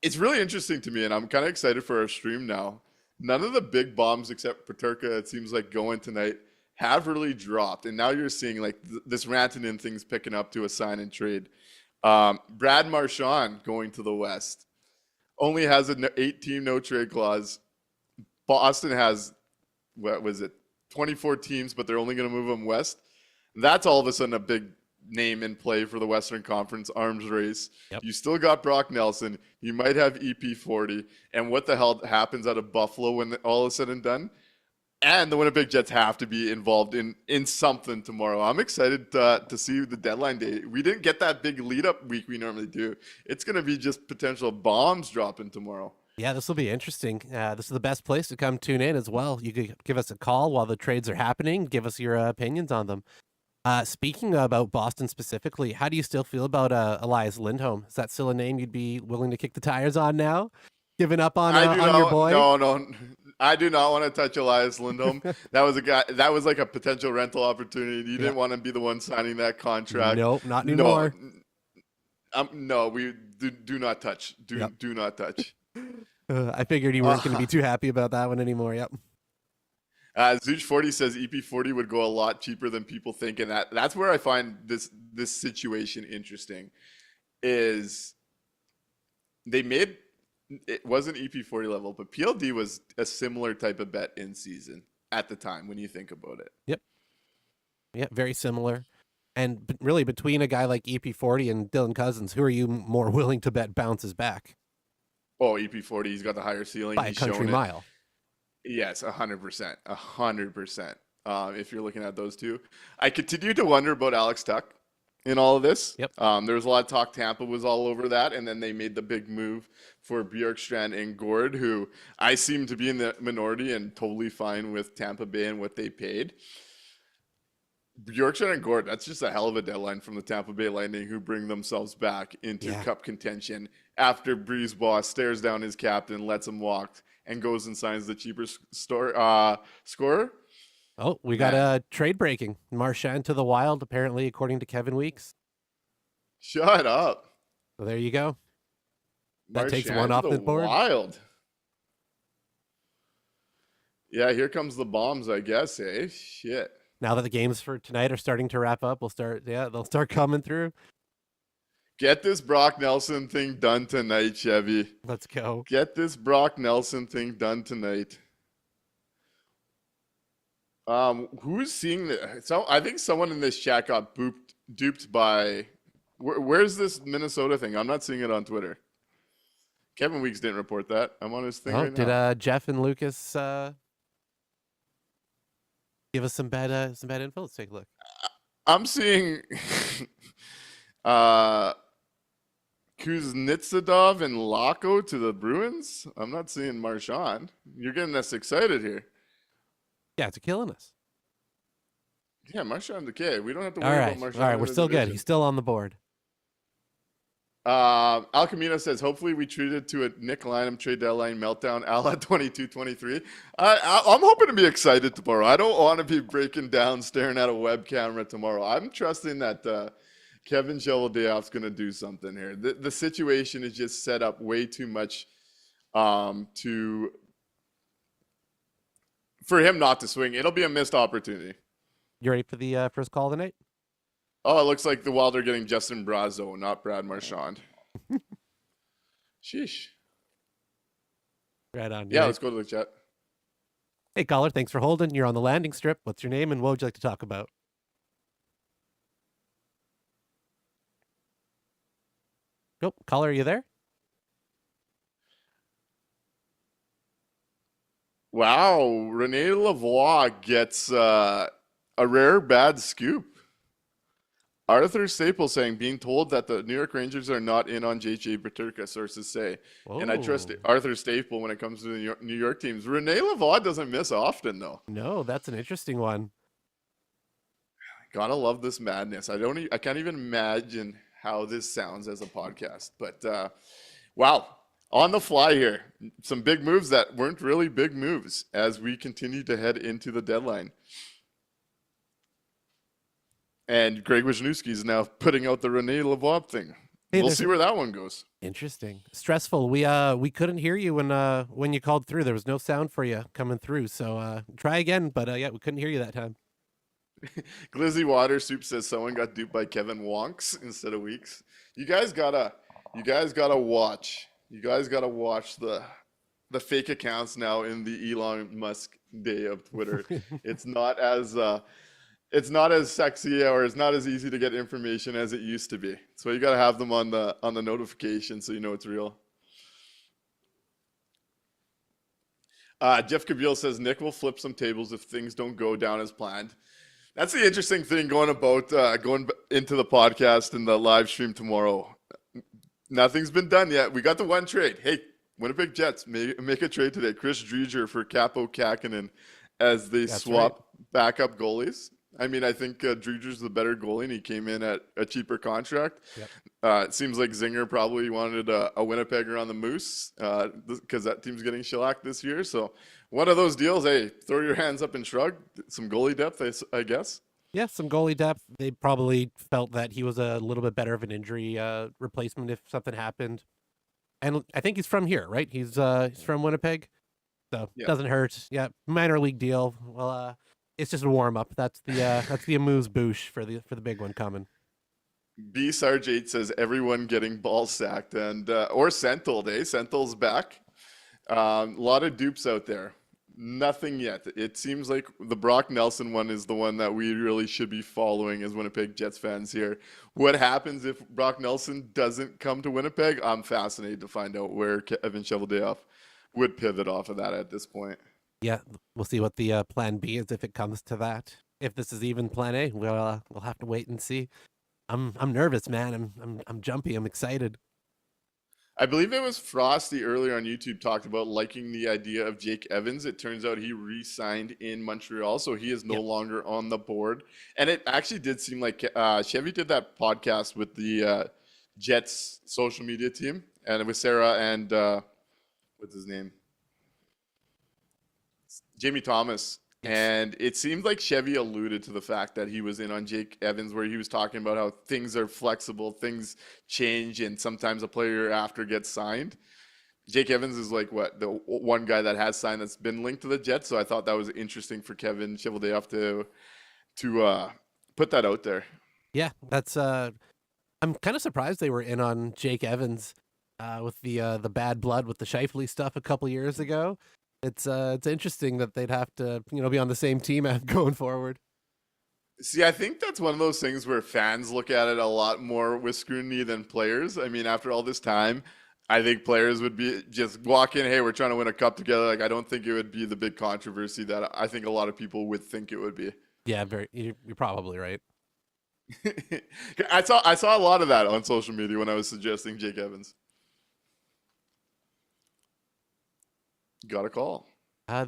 It's really interesting to me, and I'm kind of excited for our stream now. None of the big bombs except Peterka, it seems like, going tonight have really dropped. And now you're seeing like this Rantanen thing's picking up to a sign and trade. Brad Marchand going to the West only has an 8-team no trade clause. Boston has, what was it, 24 teams, but they're only going to move them west. That's all of a sudden a big name in play for the Western Conference arms race. Yep. You still got Brock Nelson. You might have EP40. And what the hell happens out of Buffalo when all is said and done? And the Winnipeg Jets have to be involved in something tomorrow. I'm excited to see the deadline day. We didn't get that big lead-up week we normally do. It's going to be just potential bombs dropping tomorrow. Yeah, this will be interesting. This is the best place to come tune in as well. You could give us a call while the trades are happening. Give us your opinions on them. Speaking about Boston specifically, how do you still feel about Elias Lindholm? Is that still a name you'd be willing to kick the tires on now? Giving up on your boy? No. I do not want to touch Elias Lindholm. That was a guy. That was like a potential rental opportunity. You didn't want to be the one signing that contract. Nope, not anymore. No, we do not touch. Do not touch. I figured you weren't going to be too happy about that one anymore. Yep. Zuch40 says EP40 would go a lot cheaper than people think, and that's where I find this situation interesting. Is they made. It wasn't EP40 level, but PLD was a similar type of bet in season at the time when you think about it. Yep. Yeah, very similar. And really, between a guy like EP40 and Dylan Cousins, who are you more willing to bet bounces back? Oh, EP40, he's got the higher ceiling. By a country mile. Yes, 100%. 100%. If you're looking at those two. I continue to wonder about Alex Tuck in all of this. Yep. There was a lot of talk. Tampa was all over that, and then they made the big move for Bjorkstrand and Gord, who I seem to be in the minority and totally fine with Tampa Bay and what they paid. Bjorkstrand and Gord, that's just a hell of a deadline from the Tampa Bay Lightning, who bring themselves back into cup contention after Breeze Boss stares down his captain, lets him walk, and goes and signs the cheaper scorer. Oh, we got a trade breaking. Marchand to the Wild, apparently, according to Kevin Weeks. Shut up. So there you go. That Marchand takes one off the board. Wild. Yeah, here comes the bombs, I guess, eh? Shit. Now that the games for tonight are starting to wrap up, they'll start coming through. Get this Brock Nelson thing done tonight, Chevy. Let's go. Get this Brock Nelson thing done tonight. Who's seeing the? So I think someone in this chat got duped by. Where's this Minnesota thing? I'm not seeing it on Twitter. Kevin Weeks didn't report that. I'm on his thing right now. Did Jeff and Lucas give us some bad info? Let's take a look. I'm seeing Kuznetsov and Lacko to the Bruins. I'm not seeing Marchand. You're getting us excited here. Yeah, it's killing us. Yeah, Marchand okay. We don't have to worry about Marchand. All right, we're still good. He's still on the board. Al Camino says, hopefully we treated to a Nick Lynam trade deadline meltdown a la 22-23. I'm hoping to be excited tomorrow. I don't want to be breaking down, staring at a web camera tomorrow. I'm trusting that Kevin Cheveldayoff's going to do something here. The situation is just set up way too much for him not to swing. It'll be a missed opportunity. You ready for the first call of the night? Oh, it looks like the Wild are getting Justin Brazeau, not Brad Marchand. Sheesh. Right on. Yeah, let's go to the chat. Hey, caller, thanks for holding. You're on the landing strip. What's your name and what would you like to talk about? Oh, caller, are you there? Wow, Rene Lavoie gets a rare bad scoop. Arthur Staples saying, being told that the New York Rangers are not in on JJ Peterka, sources say. And I trust Oh, Arthur Staple when it comes to the New York teams. Rene Lavoie doesn't miss often, though. no, that's an interesting one. Gotta love this madness. I can't even imagine how this sounds as a podcast. But wow, on the fly here, some big moves that weren't really big moves as we continue to head into the deadline. And Greg Wisniewski is now putting out the Rene Lavoie thing. Hey, We'll see where that one goes. Interesting. Stressful. We couldn't hear you when you called through. There was no sound for you coming through. So try again. But yeah, we couldn't hear you that time. Glizzy Water Soup says someone got duped by Kevin Wonks instead of Weeks. You guys gotta watch. You guys gotta watch the fake accounts now in the Elon Musk day of Twitter. It's not as sexy or it's not as easy to get information as it used to be. So you gotta have them on the notification so you know it's real. Jeff Cabile says Nick will flip some tables if things don't go down as planned. That's the interesting thing going into the podcast and the live stream tomorrow. Nothing's been done yet. We got the one trade. Hey, Winnipeg Jets make a trade today. Chris Driedger for Capo Kakinen as they swap backup goalies. I mean, I think Driedger's the better goalie, and he came in at a cheaper contract. Yep. It seems like Zinger probably wanted a Winnipegger on the Moose because that team's getting shellacked this year. So one of those deals, hey, throw your hands up and shrug. Some goalie depth, I guess. Yeah, some goalie depth. They probably felt that he was a little bit better of an injury replacement if something happened. And I think he's from here, right? He's from Winnipeg, so it doesn't hurt. Yeah, minor league deal. Well, it's just a warm up. That's the amuse bouche for the big one coming. B Sarge 8 says everyone getting ball sacked and or Sentold, eh? Sentol's back. A lot of dupes out there. Nothing yet. It seems like the Brock Nelson one is the one that we really should be following as Winnipeg Jets fans here. What happens if Brock Nelson doesn't come to Winnipeg? I'm fascinated to find out where Kevin Cheveldayoff would pivot off of that at this point. Yeah, we'll see what the plan B is if it comes to that. If this is even plan A, we'll have to wait and see. I'm nervous, man. I'm jumpy. I'm excited. I believe it was Frosty earlier on YouTube talked about liking the idea of Jake Evans. It turns out he re-signed in Montreal, so he is no longer on the board. And it actually did seem like Chevy did that podcast with the Jets social media team, and it was Sarah and what's his name? Jamie Thomas. And it seemed like Chevy alluded to the fact that he was in on Jake Evans, where he was talking about how things are flexible, things change, and sometimes a player after gets signed. Jake Evans is like the one guy that has signed that's been linked to the Jets. So I thought that was interesting for Kevin Cheveldayoff to put that out there. Yeah, that's. I'm kind of surprised they were in on Jake Evans with the bad blood with the Scheifele stuff a couple years ago. It's interesting that they'd have to be on the same team going forward. See, I think that's one of those things where fans look at it a lot more with scrutiny than players. I mean, after all this time, I think players would be just walk in, hey, we're trying to win a cup together. Like, I don't think it would be the big controversy that I think a lot of people would think it would be. Yeah, you're probably right. I saw a lot of that on social media when I was suggesting Jake Evans. Got a call.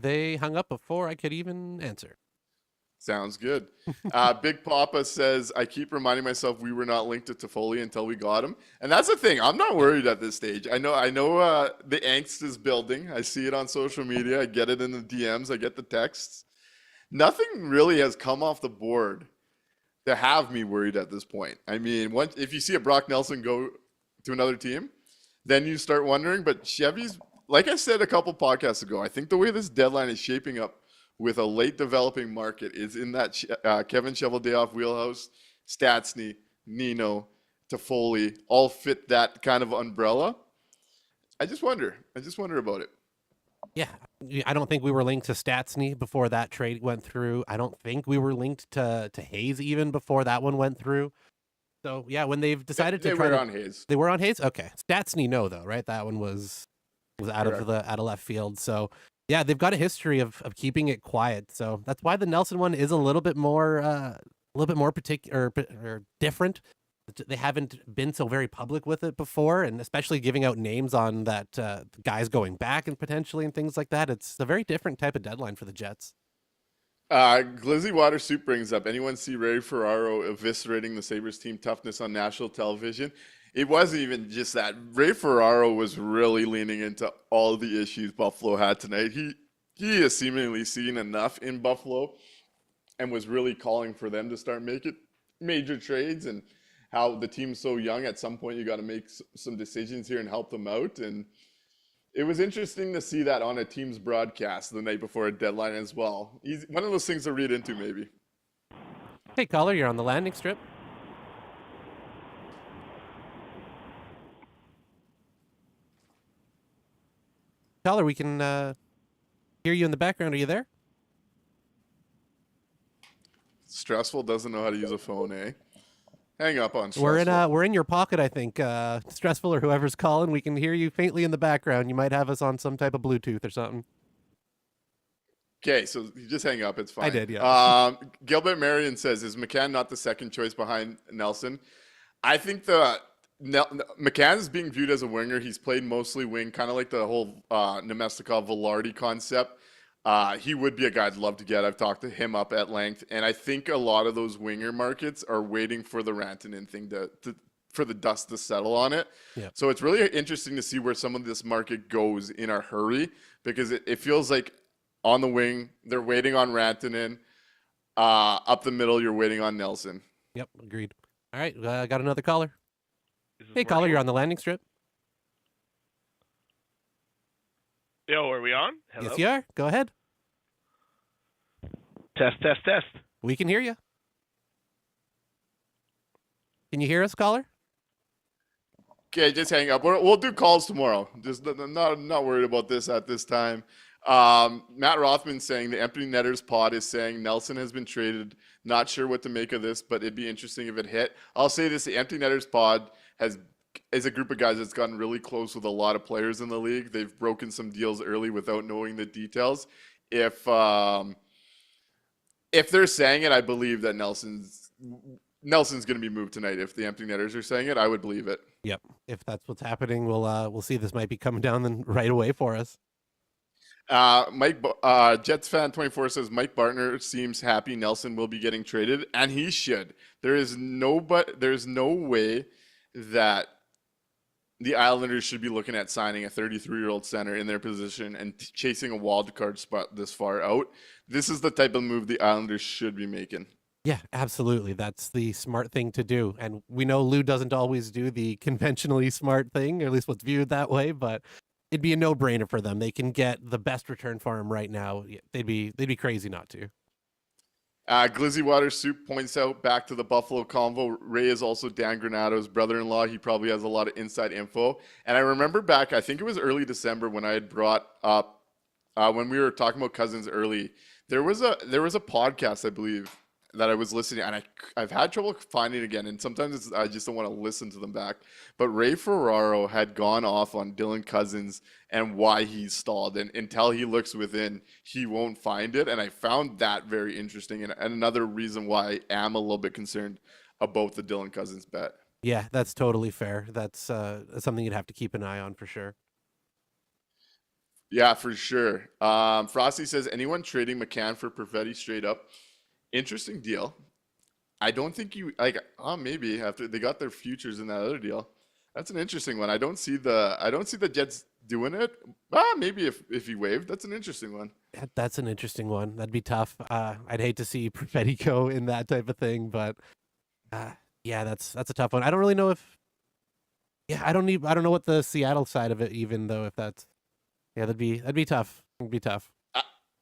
They hung up before I could even answer. Sounds good. Big Papa says, I keep reminding myself we were not linked to Toffoli until we got him. And that's the thing. I'm not worried at this stage. I know the angst is building. I see it on social media. I get it in the DMs. I get the texts. Nothing really has come off the board to have me worried at this point. I mean, if you see a Brock Nelson go to another team, then you start wondering. But Chevy's, like I said a couple podcasts ago, I think the way this deadline is shaping up with a late developing market is in that Kevin Cheveldayoff wheelhouse. Stastny, Nino, Toffoli all fit that kind of umbrella. I just wonder about it. Yeah, I don't think we were linked to Stastny before that trade went through. I don't think we were linked to Hayes even before that one went through. So yeah, when they've decided They to try were to, on Hayes. they were on Hayes. Okay, Statsny, no though, right? That one was out Correct. of left field. So yeah, they've got a history of keeping it quiet. So that's why the Nelson one is a little bit more particular or different. They haven't been so very public with it before, and especially giving out names on that guys going back and potentially and things like that. It's a very different type of deadline for the Jets. Glizzy Water Soup brings up, anyone see Ray Ferraro eviscerating the Sabres team toughness on national television? It wasn't even just that. Ray Ferraro was really leaning into all the issues Buffalo had tonight. He has seemingly seen enough in Buffalo and was really calling for them to start making major trades, and how the team's so young. At some point, you got to make some decisions here and help them out. And it was interesting to see that on a team's broadcast the night before a deadline as well. One of those things to read into, maybe. Hey, caller, you're on the landing strip. Caller, we can hear you in the background. Are you there? Stressful doesn't know how to use a phone, eh? Hang up on Stressful. We're in your pocket, I think. Stressful or whoever's calling, we can hear you faintly in the background. You might have us on some type of Bluetooth or something. Okay, so you just hang up. It's fine. I did, yeah. Gilbert Marion says, is McCann not the second choice behind Nelson? I think McCann is being viewed as a winger. He's played mostly wing, kind of like the whole Nemestikov-Velarde concept. He would be a guy I'd love to get. I've talked to him up at length, and I think a lot of those winger markets are waiting for the Rantanen thing for the dust to settle on it. Yeah. So it's really interesting to see where some of this market goes in a hurry, because it feels like on the wing they're waiting on Rantanen. Up the middle, you're waiting on Nelson. Yep, agreed. All right, I got another caller. Hey, caller, you're on the landing strip. Yo, are we on? Hello? Yes, you are. Go ahead. Test, test, test. We can hear you. Can you hear us, caller? Okay, just hang up. We'll do calls tomorrow. Just not worried about this at this time. Matt Rothman saying the Empty Netters pod is saying Nelson has been traded. Not sure what to make of this, but it'd be interesting if it hit. I'll say this: the Empty Netters pod is a group of guys that's gotten really close with a lot of players in the league. They've broken some deals early without knowing the details. If they're saying it, I believe that Nelson's going to be moved tonight. If the Empty Netters are saying it, I would believe it. Yep. If that's what's happening, we'll see. This might be coming down then right away for us. Jets fan 24 says Mike Bartner seems happy Nelson will be getting traded, and he should. There's no way that the Islanders should be looking at signing a 33-year-old center in their position and chasing a wild card spot this far out. This is the type of move the Islanders should be making. Yeah, absolutely. That's the smart thing to do. And we know Lou doesn't always do the conventionally smart thing, or at least what's viewed that way, but it'd be a no-brainer for them. They can get the best return for him right now. They'd be crazy not to. Glizzy Water Soup points out, back to the Buffalo convo, Ray is also Dan Granato's brother-in-law. He probably has a lot of inside info. And I remember back, I think it was early December, when I had brought up, when we were talking about Cousins early, there was a podcast, I believe, that I was listening, and I've had trouble finding it again, and sometimes I just don't want to listen to them back. But Ray Ferraro had gone off on Dylan Cousins and why he stalled, and until he looks within, he won't find it. And I found that very interesting, and another reason why I am a little bit concerned about the Dylan Cousins bet. Yeah, that's totally fair. That's something you'd have to keep an eye on for sure. Yeah, for sure. Frosty says, anyone trading McCann for Perfetti straight up? Interesting deal. I don't think maybe after they got their futures in that other deal. That's an interesting one. I don't see the Jets doing it. Maybe if he waived, that's an interesting one. That's an interesting one. That'd be tough. I'd hate to see Perfetti go in that type of thing, but yeah, that's a tough one. I don't really know if. Yeah, I don't know what the Seattle side of it, even though if that's. Yeah, that'd be tough. It'd be tough.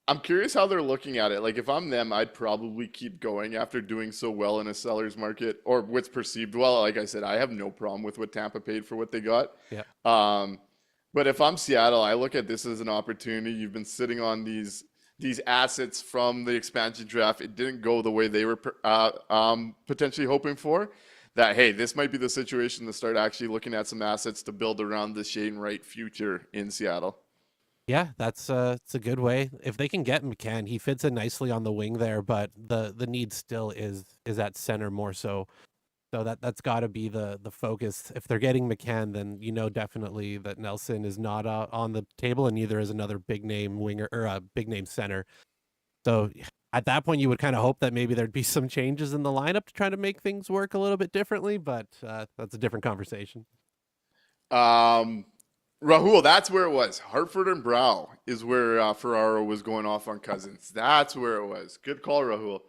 I'm curious how they're looking at it. Like, if I'm them, I'd probably keep going after doing so well in a seller's market, or what's perceived well. Like I said, I have no problem with what Tampa paid for what they got. Yeah. But if I'm Seattle, I look at this as an opportunity. You've been sitting on these assets from the expansion draft. It didn't go the way they were potentially hoping for. that, hey, this might be the situation to start actually looking at some assets to build around the Shane Wright future in Seattle. Yeah, that's it's a good way. If they can get McCann, he fits in nicely on the wing there, but the need still is at center more so. So that's got to be the focus. If they're getting McCann, then definitely that Nelson is not on the table, and neither is another big name winger or a big name center. So at that point, you would kind of hope that maybe there'd be some changes in the lineup to try to make things work a little bit differently, but that's a different conversation. Rahul, that's where it was. Hartford and Brow is where Ferraro was going off on Cousins. That's where it was. Good call, Rahul.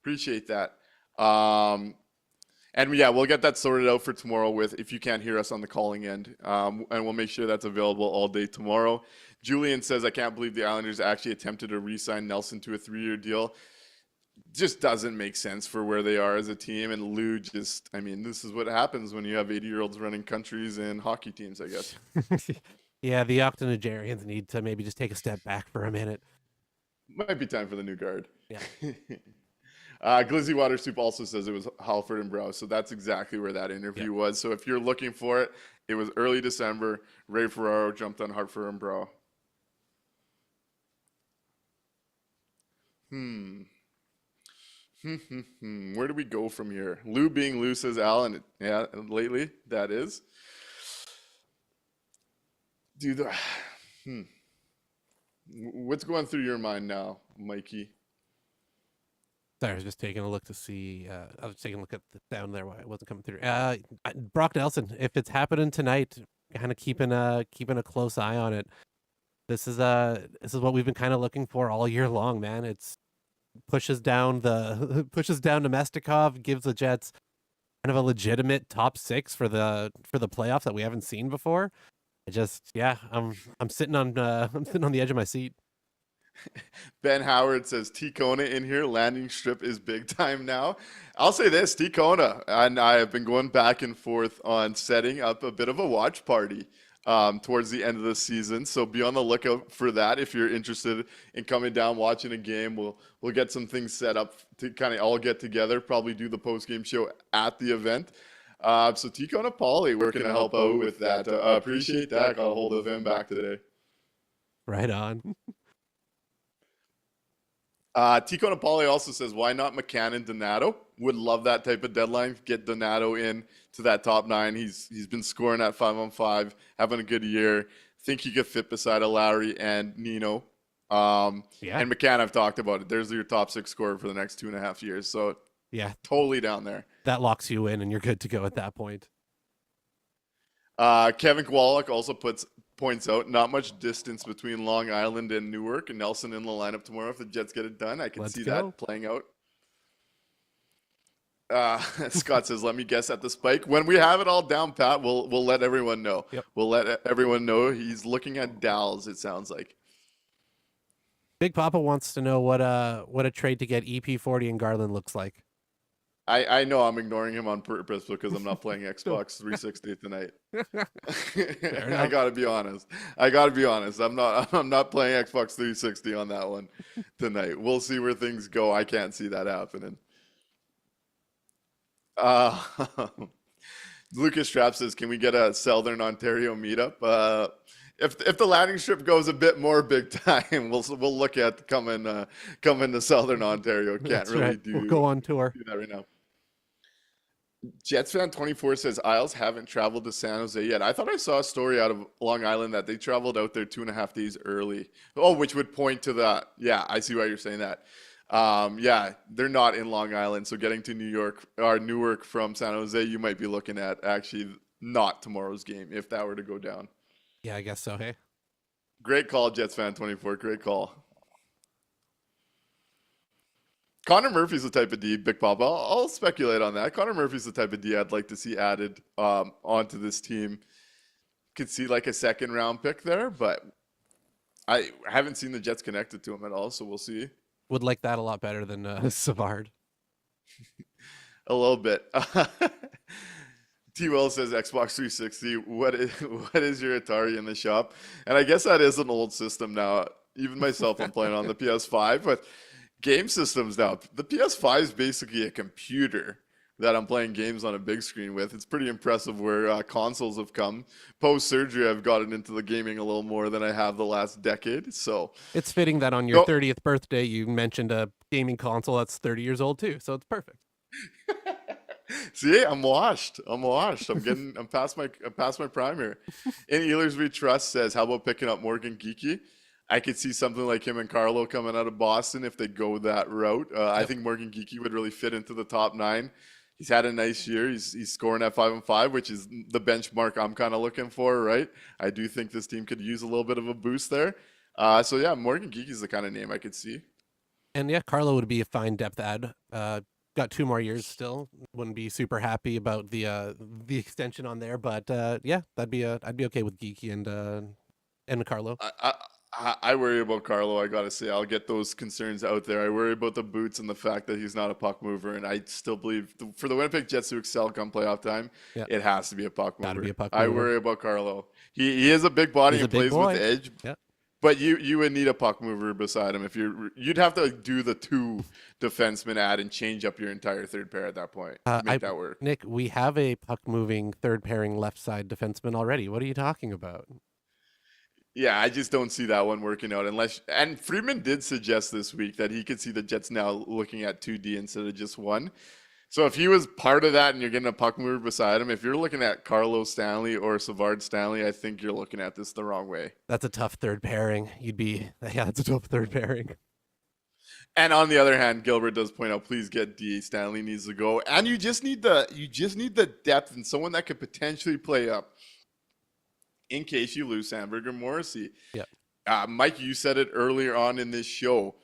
Appreciate that. And yeah, we'll get that sorted out for tomorrow if you can't hear us on the calling end. And we'll make sure that's available all day tomorrow. Julian says, I can't believe the Islanders actually attempted to re-sign Nelson to a 3-year deal. Just doesn't make sense for where they are as a team. And Lou this is what happens when you have 80-year-olds running countries and hockey teams, I guess. Yeah, the octogenarians need to maybe just take a step back for a minute. Might be time for the new guard. Yeah. Glizzy Water Soup also says it was Halford and Brow, so that's exactly where that interview was. So if you're looking for it, it was early December. Ray Ferraro jumped on Hartford and Brow. Where do we go from here? Lou being Lou, says Alan. Yeah, lately that is. What's going through your mind now, Mikey? Sorry, I was just taking a look to see. I was taking a look at down there why it wasn't coming through. Brock Nelson, if it's happening tonight, kind of keeping a close eye on it. This is what we've been kind of looking for all year long, man. It's pushes down Nemestikov, gives the Jets kind of a legitimate top 6 for the playoffs that we haven't seen before. I'm sitting on the edge of my seat. Ben Howard says T Kona in here. Landing strip is big time now. I'll say this: T Kona and I have been going back and forth on setting up a bit of a watch party towards the end of the season. So be on the lookout for that if you're interested in coming down, watching a game. We'll get some things set up to kind of all get together. Probably do the post game show at the event. So T Kona Pauly, we're gonna help out with that. Appreciate that. Got a hold of him back today. Right on. Tico Napoli also says, why not McCann and Donato? Would love that type of deadline. Get Donato in to that top 9. He's been scoring at 5-on-5, having a good year. Think he could fit beside a Lowry and Nino. And McCann, I've talked about it. There's your top 6 scorer for the next 2.5 years. So yeah, totally down there. That locks you in and you're good to go at that point. Kevin Kowalik also points out not much distance between Long Island and Newark, and Nelson in the lineup tomorrow if the Jets get it done. I can see that playing out. Scott says, let me guess at the spike. When we have it all down pat, we'll let everyone know. Yep. We'll let everyone know he's looking at Dallas, it sounds like. Big Papa wants to know what a trade to get EP40 and Garland looks like. I know I'm ignoring him on purpose because I'm not playing Xbox 360 tonight. I gotta be honest. I'm not playing Xbox 360 on that one tonight. We'll see where things go. I can't see that happening. Lucas Trapp says, "Can we get a Southern Ontario meetup?" If the landing strip goes a bit more big time, we'll look at coming to Southern Ontario. Can't really we'll go on tour. Do that right now. Jets fan 24 says Isles haven't traveled to San Jose yet. I thought I saw a story out of Long Island that they traveled out there 2.5 days early. Oh, which would point to that. Yeah, I see why you're saying that. Yeah, they're not in Long Island, so getting to New York or Newark from San Jose, you might be looking at actually not tomorrow's game if that were to go down. Yeah, I guess so. Hey, great call, Jets fan 24. Great call. Connor Murphy's the type of D, Big Papa. I'll speculate on that. Connor Murphy's the type of D I'd like to see added onto this team. Could see like a 2nd-round pick there, but I haven't seen the Jets connected to him at all, so we'll see. Would like that a lot better than Savard. A little bit. T. Will says Xbox 360. What is your Atari in the shop? And I guess that is an old system now. Even myself, I'm playing on the PS5, but game systems now. The PS5 is basically a computer that I'm playing games on a big screen with. It's pretty impressive where consoles have come. Post surgery, I've gotten into the gaming a little more than I have the last decade. So It's fitting that on your 30th birthday, you mentioned a gaming console that's 30 years old too. So it's perfect. See, I'm washed. I'm past my prime here. In Ehlers We Trust says, how about picking up Morgan Geekie? I could see something like him and Carlo coming out of Boston if they go that route. I think Morgan Geekie would really fit into the top 9. He's had a nice year. He's scoring at 5-5, which is the benchmark I'm kind of looking for, right? I do think this team could use a little bit of a boost there. So yeah, Morgan Geekie's the kind of name I could see. And yeah, Carlo would be a fine depth add. Got 2 more years still. Wouldn't be super happy about the extension on there, but yeah, I'd be okay with Geekie and Carlo. I worry about Carlo. I gotta say, I'll get those concerns out there. I worry about the boots and the fact that he's not a puck mover, and I still believe for the Winnipeg Jets to excel come playoff time, it has to be a puck mover. Gotta be a puck mover. I worry about Carlo. He is a big body and plays with edge. Yeah. But you would need a puck mover beside him if you'd have to do the 2 defenseman ad and change up your entire third pair at that point to make that work. Nick, we have a puck moving third pairing left side defenseman already. What are you talking about? Yeah, I just don't see that one working out and Friedman did suggest this week that he could see the Jets now looking at 2D instead of just 1. So if he was part of that and you're getting a puck mover beside him, if you're looking at Carlos Stanley or Savard Stanley, I think you're looking at this the wrong way. That's a tough third pairing. That's a tough third pairing. And on the other hand, Gilbert does point out, please get D. Stanley needs to go. And you just need the depth and someone that could potentially play up in case you lose Sandberg or Morrissey. Yeah. Mike, you said it earlier on in this show.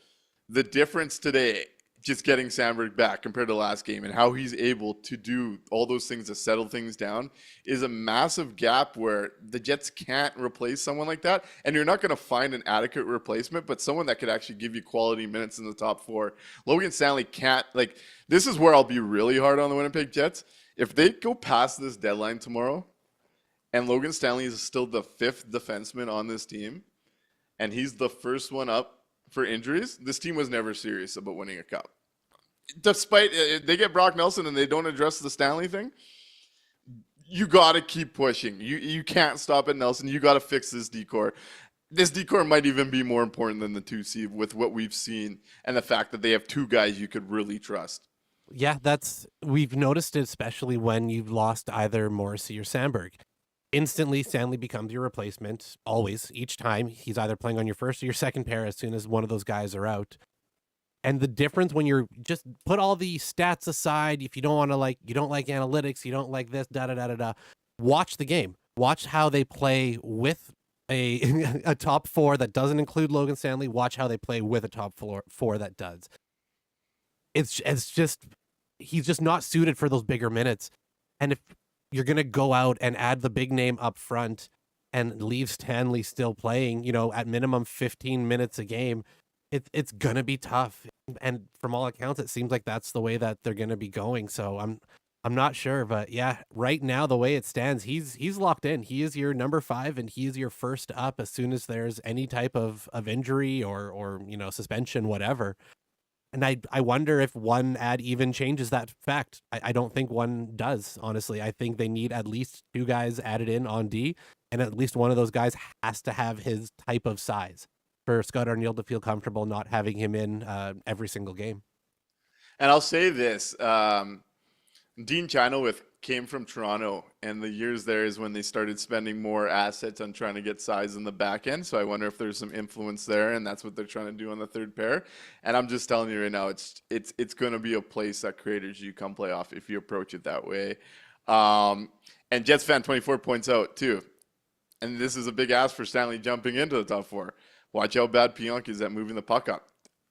The difference today, just getting Sandberg back compared to last game and how he's able to do all those things to settle things down is a massive gap where the Jets can't replace someone like that. And you're not going to find an adequate replacement, but someone that could actually give you quality minutes in the top 4. Logan Stanley can't, this is where I'll be really hard on the Winnipeg Jets. If they go past this deadline tomorrow and Logan Stanley is still the 5th defenseman on this team and he's the first one up for injuries, this team was never serious about winning a cup. Despite they get Brock Nelson and they don't address the Stanley thing, you got to keep pushing. You can't stop at Nelson. You got to fix this decor. This decor might even be more important than the 2C with what we've seen and the fact that they have 2 guys you could really trust. Yeah, we've noticed it, especially when you've lost either Morrissey or Sandberg. Instantly, Stanley becomes your replacement, always, each time. He's either playing on your first or your second pair as soon as one of those guys are out. And the difference when you're just put all the stats aside, if you don't want to you don't like analytics, you don't like this, watch the game. Watch how they play with a top 4 that doesn't include Logan Stanley. Watch how they play with a top 4 that does. It's just, he's just not suited for those bigger minutes. And if you're going to go out and add the big name up front and leave Stanley still playing, at minimum 15 minutes a game, it's going to be tough. And from all accounts, it seems like that's the way that they're going to be going. So I'm not sure, but yeah, right now, the way it stands, he's locked in. He is your number 5 and he is your first up as soon as there's any type of injury or suspension, whatever. And I wonder if one ad even changes that fact. I don't think one does, honestly. I think they need at least 2 guys added in on D, and at least one of those guys has to have his type of size for Scott Arniel to feel comfortable not having him in every single game. And I'll say this. Dean Chinowith came from Toronto, and the years there is when they started spending more assets on trying to get size in the back end. So I wonder if there's some influence there, and that's what they're trying to do on the third pair. And I'm just telling you right now, it's going to be a place that creators you come play off if you approach it that way. And Jets fan 24 points out too, and this is a big ask for Stanley jumping into the top 4. Watch how bad Pionk is at moving the puck up.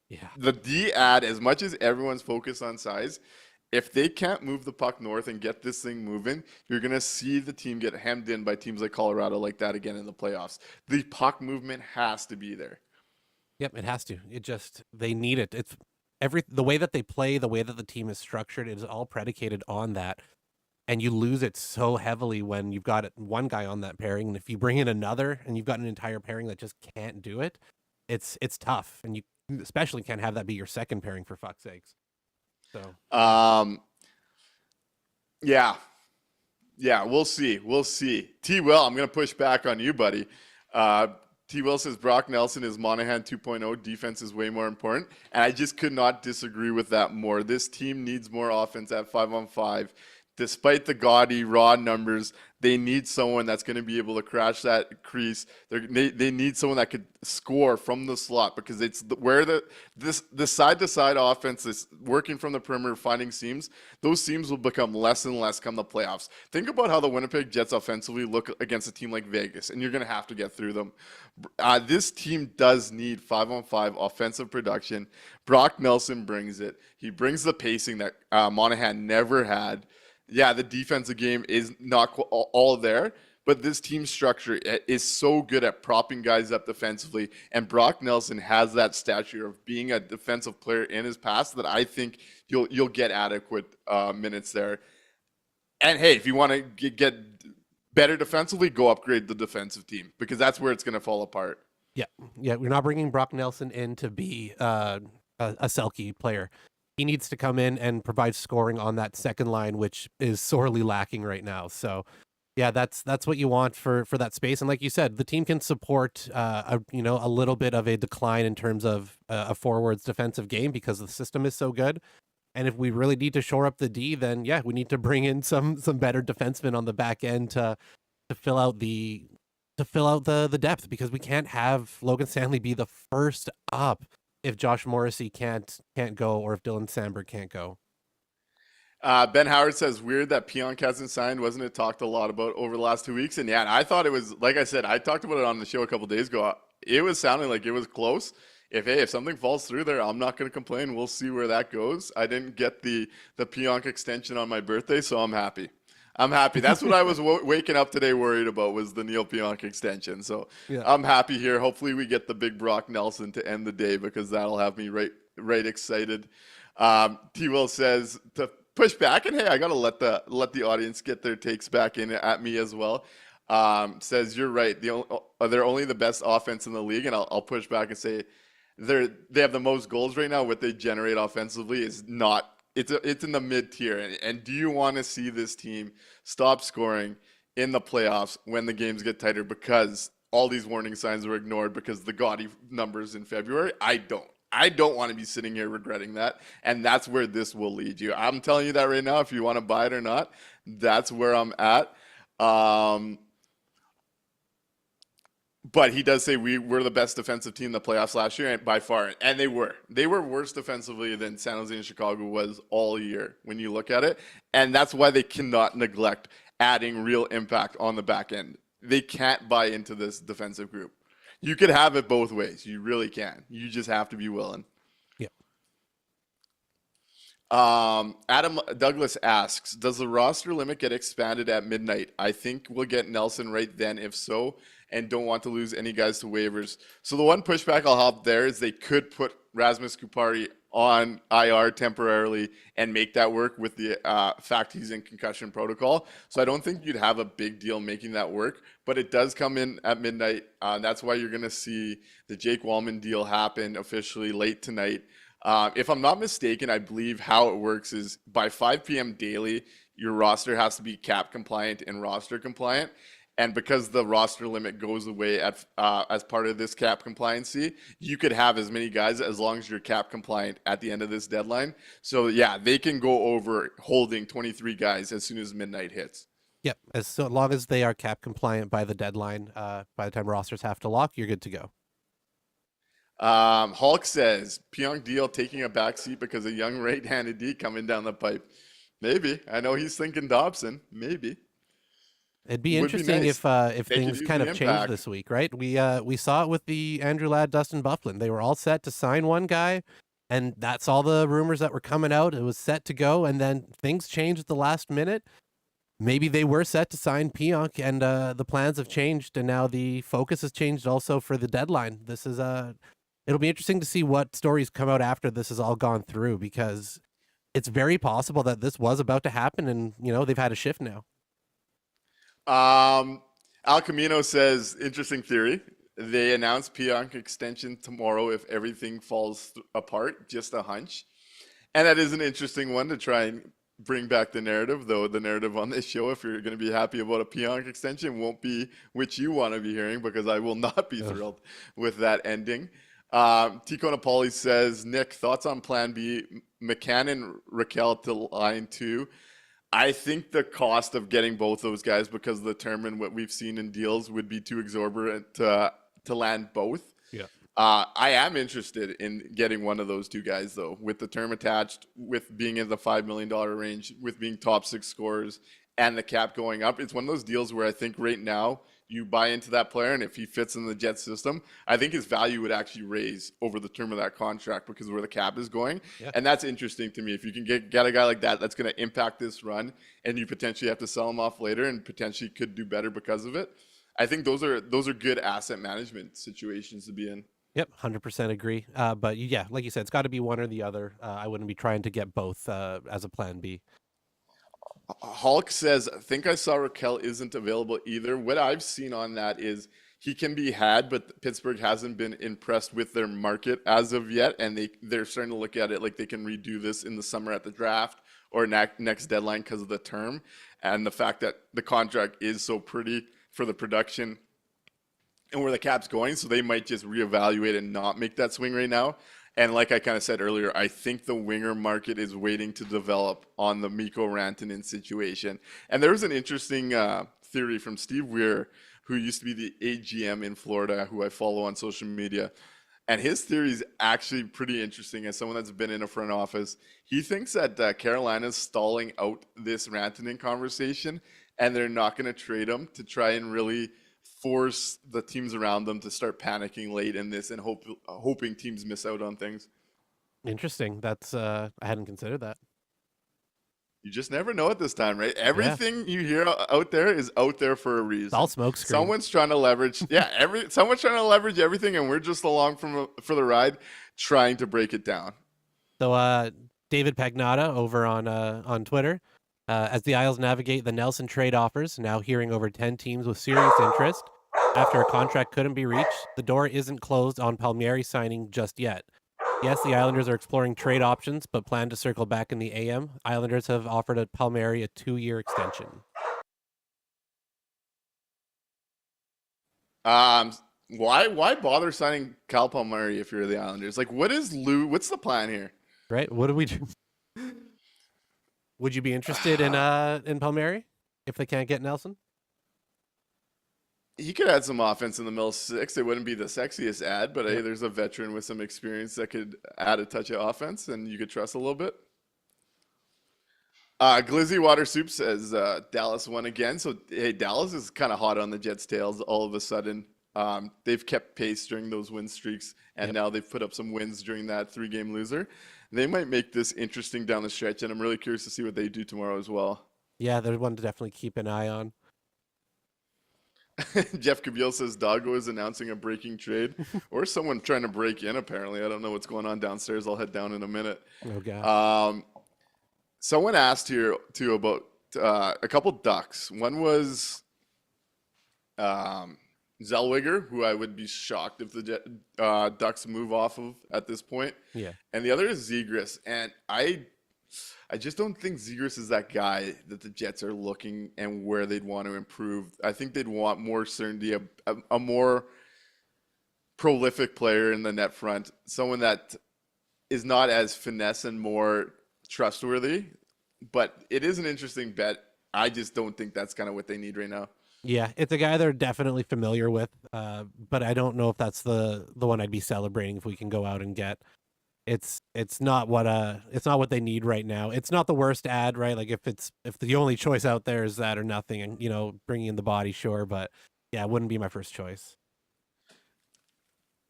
Yeah, the D ad, as much as everyone's focused on size, if they can't move the puck north and get this thing moving, you're going to see the team get hemmed in by teams like Colorado like that again in the playoffs. The puck movement has to be there. Yep, it has to. They need it. It's the way that they play, the way that the team is structured, it is all predicated on that. And you lose it so heavily when you've got one guy on that pairing. And if you bring in another and you've got an entire pairing that just can't do it, it's tough. And you especially can't have that be your second pairing, for fuck's sakes. So Yeah. Yeah, we'll see. We'll see. T. Will, I'm going to push back on you, buddy. T. Will says Brock Nelson is Monahan 2.0. Defense is way more important. And I just could not disagree with that more. This team needs more offense at 5-on-5. Despite the gaudy, raw numbers, they need someone that's going to be able to crash that crease. They need someone that could score from the slot because it's where the side-to-side offense is working from the perimeter, finding seams. Those seams will become less and less come the playoffs. Think about how the Winnipeg Jets offensively look against a team like Vegas, and you're going to have to get through them. This team does need 5-on-5 offensive production. Brock Nelson brings it. He brings the pacing that Monahan never had. Yeah, the defensive game is not all there, but this team structure is so good at propping guys up defensively, and Brock Nelson has that stature of being a defensive player in his past that I think you'll get adequate minutes there. And hey, if you want to get better defensively, go upgrade the defensive team because that's where it's going to fall apart. Yeah, we're not bringing Brock Nelson in to be a Selke player. He needs to come in and provide scoring on that second line, which is sorely lacking right now. So, yeah, that's what you want for that space. And like you said, the team can support a little bit of a decline in terms of a forward's defensive game because the system is so good. And if we really need to shore up the D, then yeah, we need to bring in some better defensemen on the back end to fill out the depth because we can't have Logan Stanley be the first up if Josh Morrissey can't go or if Dylan Sandberg can't go. Ben Howard says, weird that Pionk hasn't signed. Wasn't it talked a lot about over the last 2 weeks? And yeah, I thought it was, like I said, I talked about it on the show a couple days ago. It was sounding like it was close. If something falls through there, I'm not going to complain. We'll see where that goes. I didn't get the Pionk extension on my birthday, so I'm happy. That's what I was waking up today worried about was the Neil Pionk extension. So yeah. I'm happy here. Hopefully we get the big Brock Nelson to end the day because that'll have me right excited. T. Will says to push back, and hey, I got to let the audience get their takes back in at me as well. Says you're right. They're only the best offense in the league, and I'll push back and say they have the most goals right now. What they generate offensively is not. It's in the mid-tier. And do you want to see this team stop scoring in the playoffs when the games get tighter because all these warning signs were ignored because the gaudy numbers in February? I don't want to be sitting here regretting that. And that's where this will lead you. I'm telling you that right now. If you want to buy it or not, that's where I'm at. But he does say we were the best defensive team in the playoffs last year, and by far. And they were. They were worse defensively than San Jose and Chicago was all year when you look at it. And that's why they cannot neglect adding real impact on the back end. They can't buy into this defensive group. You could have it both ways. You really can. You just have to be willing. Yeah. Adam Douglas asks, does the roster limit get expanded at midnight? I think we'll get Nelson right then. If so, and don't want to lose any guys to waivers. So the one pushback I'll have there is they could put Rasmus Kupari on IR temporarily and make that work with the fact he's in concussion protocol. So I don't think you'd have a big deal making that work, but it does come in at midnight. That's why you're going to see the Jake Wallman deal happen officially late tonight. If I'm not mistaken, I believe how it works is by 5 p.m. daily, your roster has to be cap compliant and roster compliant. And because the roster limit goes away as part of this cap compliancy, you could have as many guys as long as you're cap compliant at the end of this deadline. So, yeah, they can go over holding 23 guys as soon as midnight hits. Yep. So long as they are cap compliant by the deadline, by the time rosters have to lock, you're good to go. Hulk says, Pionk deal taking a backseat because a young right-handed D coming down the pipe. Maybe. I know he's thinking Dobson. Maybe. It'd be interesting if things kind of changed this week, right? We saw it with the Andrew Ladd, Dustin Byfuglien. They were all set to sign one guy, and that's all the rumors that were coming out. It was set to go, and then things changed at the last minute. Maybe they were set to sign Pionk, and the plans have changed, and now the focus has changed also for the deadline. This is it'll be interesting to see what stories come out after this has all gone through, because it's very possible that this was about to happen, and they've had a shift now. Al Camino says, interesting theory. They announce Pionk extension tomorrow if everything falls apart. Just a hunch. And that is an interesting one to try and bring back the narrative, though the narrative on this show, if you're going to be happy about a Pionk extension, won't be which you want to be hearing, because I will not be thrilled with that ending. Tico Napoli says, Nick, thoughts on Plan B, McCann and Raquel to line 2. I think the cost of getting both those guys, because of the term and what we've seen in deals, would be too exorbitant to land both. Yeah. I am interested in getting one of those two guys, though, with the term attached, with being in the $5 million range, with being top 6 scorers, and the cap going up. It's one of those deals where I think right now you buy into that player, and if he fits in the Jets system, I think his value would actually raise over the term of that contract because of where the cap is going. Yeah. And that's interesting to me. If you can get a guy like that, that's going to impact this run, and you potentially have to sell him off later and potentially could do better because of it. I think those are good asset management situations to be in. Yep, 100% agree. But yeah, like you said, it's got to be one or the other. I wouldn't be trying to get both as a plan B. Hulk says, I think I saw Raquel isn't available either. What I've seen on that is he can be had, but Pittsburgh hasn't been impressed with their market as of yet, and they're starting to look at it like they can redo this in the summer at the draft or next deadline because of the term and the fact that the contract is so pretty for the production and where the cap's going, so they might just reevaluate and not make that swing right now. And like I kind of said earlier, I think the winger market is waiting to develop on the Mikko Rantanen situation. And there was an interesting theory from Steve Weir, who used to be the AGM in Florida, who I follow on social media. And his theory is actually pretty interesting as someone that's been in a front office. He thinks that Carolina's stalling out this Rantanen conversation, and they're not going to trade him to try and really force the teams around them to start panicking late in this and hoping teams miss out on things. Interesting. That's I hadn't considered that. You just never know at this time, right? Everything you hear out there is out there for a reason. It's all smoke screen. Someone's trying to leverage, someone's trying to leverage everything, and we're just along for the ride, trying to break it down. So, David Pagnotta over on Twitter, as the Isles navigate the Nelson trade offers, now hearing over 10 teams with serious interest. After a contract couldn't be reached, the door isn't closed on Palmieri signing just yet. Yes, the Islanders are exploring trade options, but plan to circle back in the AM. Islanders have offered Palmieri a 2-year extension. Why bother signing Cal Palmieri if you're the Islanders? Like, what's the plan here? Right? What do we do? Would you be interested in Palmieri if they can't get Nelson? He could add some offense in the middle 6. It wouldn't be the sexiest ad, but hey, there's a veteran with some experience that could add a touch of offense, and you could trust a little bit. Glizzy Water Soup says Dallas won again. So, hey, Dallas is kind of hot on the Jets' tails all of a sudden. They've kept pace during those win streaks, and now they've put up some wins during that 3-game loser. They might make this interesting down the stretch, and I'm really curious to see what they do tomorrow as well. Yeah, they're one to definitely keep an eye on. Jeff Cabiel says Doggo is announcing a breaking trade, or someone trying to break in, apparently. I don't know what's going on downstairs. I'll head down in a minute. Oh, God. Someone asked here, too, about a couple Ducks. One was Zellweger, who I would be shocked if the Ducks move off of at this point. Yeah. And the other is Zegras. And I just don't think Zegras is that guy that the Jets are looking and where they'd want to improve. I think they'd want more certainty, a more prolific player in the net front, someone that is not as finesse and more trustworthy. But it is an interesting bet. I just don't think that's kind of what they need right now. Yeah, it's a guy they're definitely familiar with, but I don't know if that's the one I'd be celebrating if we can go out and get. It's not what they need right now. It's not the worst ad, right? Like if the only choice out there is that or nothing, and bringing in the body, sure, but yeah, it wouldn't be my first choice.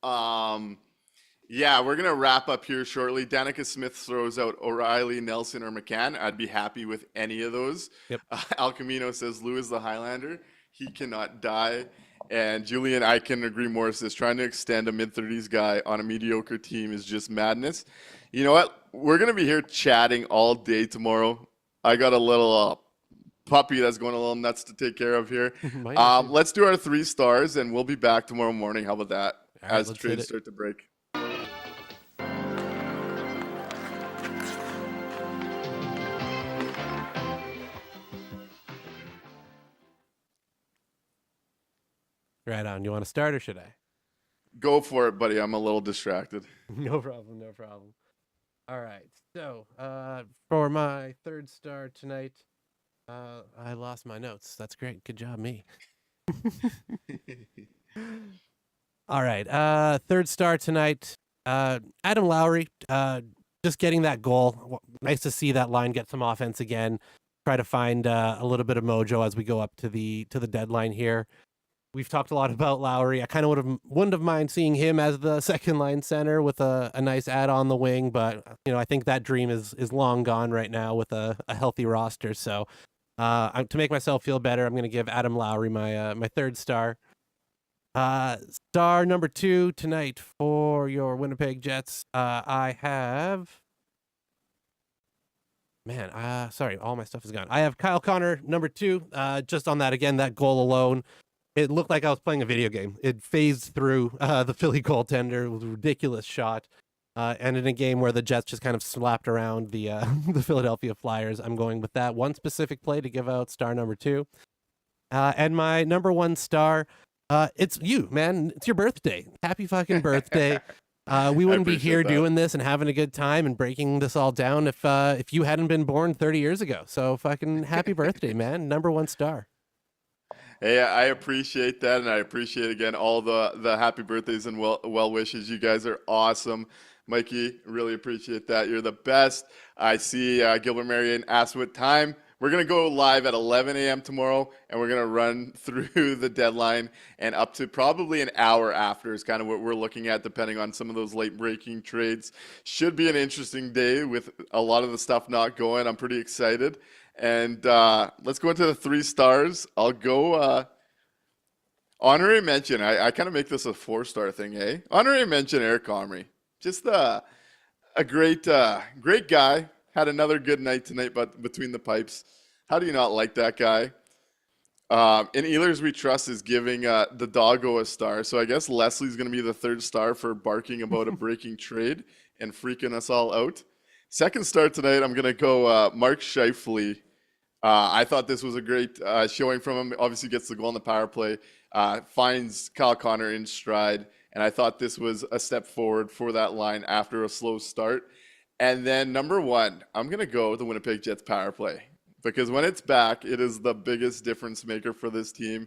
Yeah, we're gonna wrap up here shortly. Danica Smith throws out O'Reilly, Nelson, or McCann. I'd be happy with any of those. Yep. Al Camino says Lou is the Highlander. He cannot die. And Julian, I can agree more, says trying to extend a mid-30s guy on a mediocre team is just madness. You know what? We're going to be here chatting all day tomorrow. I got a little puppy that's going a little nuts to take care of here. Let's do our 3 stars, and we'll be back tomorrow morning. How about that? All right, as trades start to break. Right on. You want to start or should I? Go for it, buddy. I'm a little distracted. No problem. No problem. All right. So, for my third star tonight, I lost my notes. That's great. Good job, me. All right. Third star tonight, Adam Lowry. Just getting that goal. Nice to see that line get some offense again. Try to find a little bit of mojo as we go up to the deadline here. We've talked a lot about Lowry. I kind of wouldn't have mind seeing him as the second line center with a nice add on the wing, but I think that dream is long gone right now with a healthy roster. So to make myself feel better, I'm going to give Adam Lowry my third star. Star number 2 tonight for your Winnipeg Jets. I have. Man, sorry, all my stuff is gone. I have Kyle Connor, number 2. Just on that again, that goal alone. It looked like I was playing a video game. It phased through the Philly goaltender. It was a ridiculous shot. And in a game where the Jets just kind of slapped around the the Philadelphia Flyers, I'm going with that one specific play to give out star number 2. And my number 1 star, it's you, man. It's your birthday. Happy fucking birthday. We wouldn't be here doing this and having a good time and breaking this all down if you hadn't been born 30 years ago. So fucking happy birthday, man. Number 1 star. Hey, I appreciate that, and I appreciate again all the happy birthdays and well wishes. You guys are awesome. Mikey, really appreciate that. You're the best. I see Gilbert Marion asked what time. We're going to go live at 11 a.m. tomorrow, and we're going to run through the deadline and up to probably an hour after is kind of what we're looking at, depending on some of those late-breaking trades. Should be an interesting day with a lot of the stuff not going. I'm pretty excited. And let's go into the 3 stars. I'll go honorary mention. I kind of make this a 4-star thing, eh? Honorary mention Eric Comrie. Just a great guy. Had another good night tonight, but between the pipes. How do you not like that guy? In Ehlers We Trust is giving the doggo a star. So I guess Leslie's going to be the 3rd star for barking about a breaking trade and freaking us all out. 2nd star tonight, I'm going to go Mark Scheifele. I thought this was a great showing from him. Obviously gets the goal on the power play, finds Kyle Connor in stride, and I thought this was a step forward for that line after a slow start. And then number 1, I'm going to go with the Winnipeg Jets power play, because when it's back, it is the biggest difference maker for this team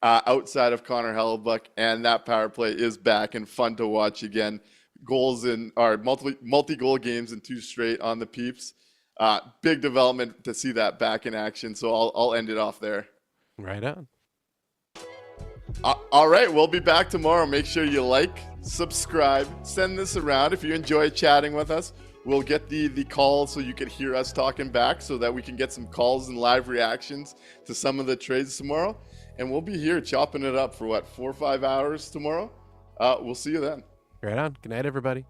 outside of Connor Hellebuyck, and that power play is back and fun to watch again. Goals in our multi-goal games and 2 straight on the Peeps. Big development to see that back in action. So I'll end it off there. Right on. All right, we'll be back tomorrow. Make sure you like, subscribe, send this around. If you enjoy chatting with us, we'll get the call so you can hear us talking back, so that we can get some calls and live reactions to some of the trades tomorrow. And we'll be here chopping it up for 4 or 5 hours tomorrow. We'll see you then. Right on. Good night, everybody.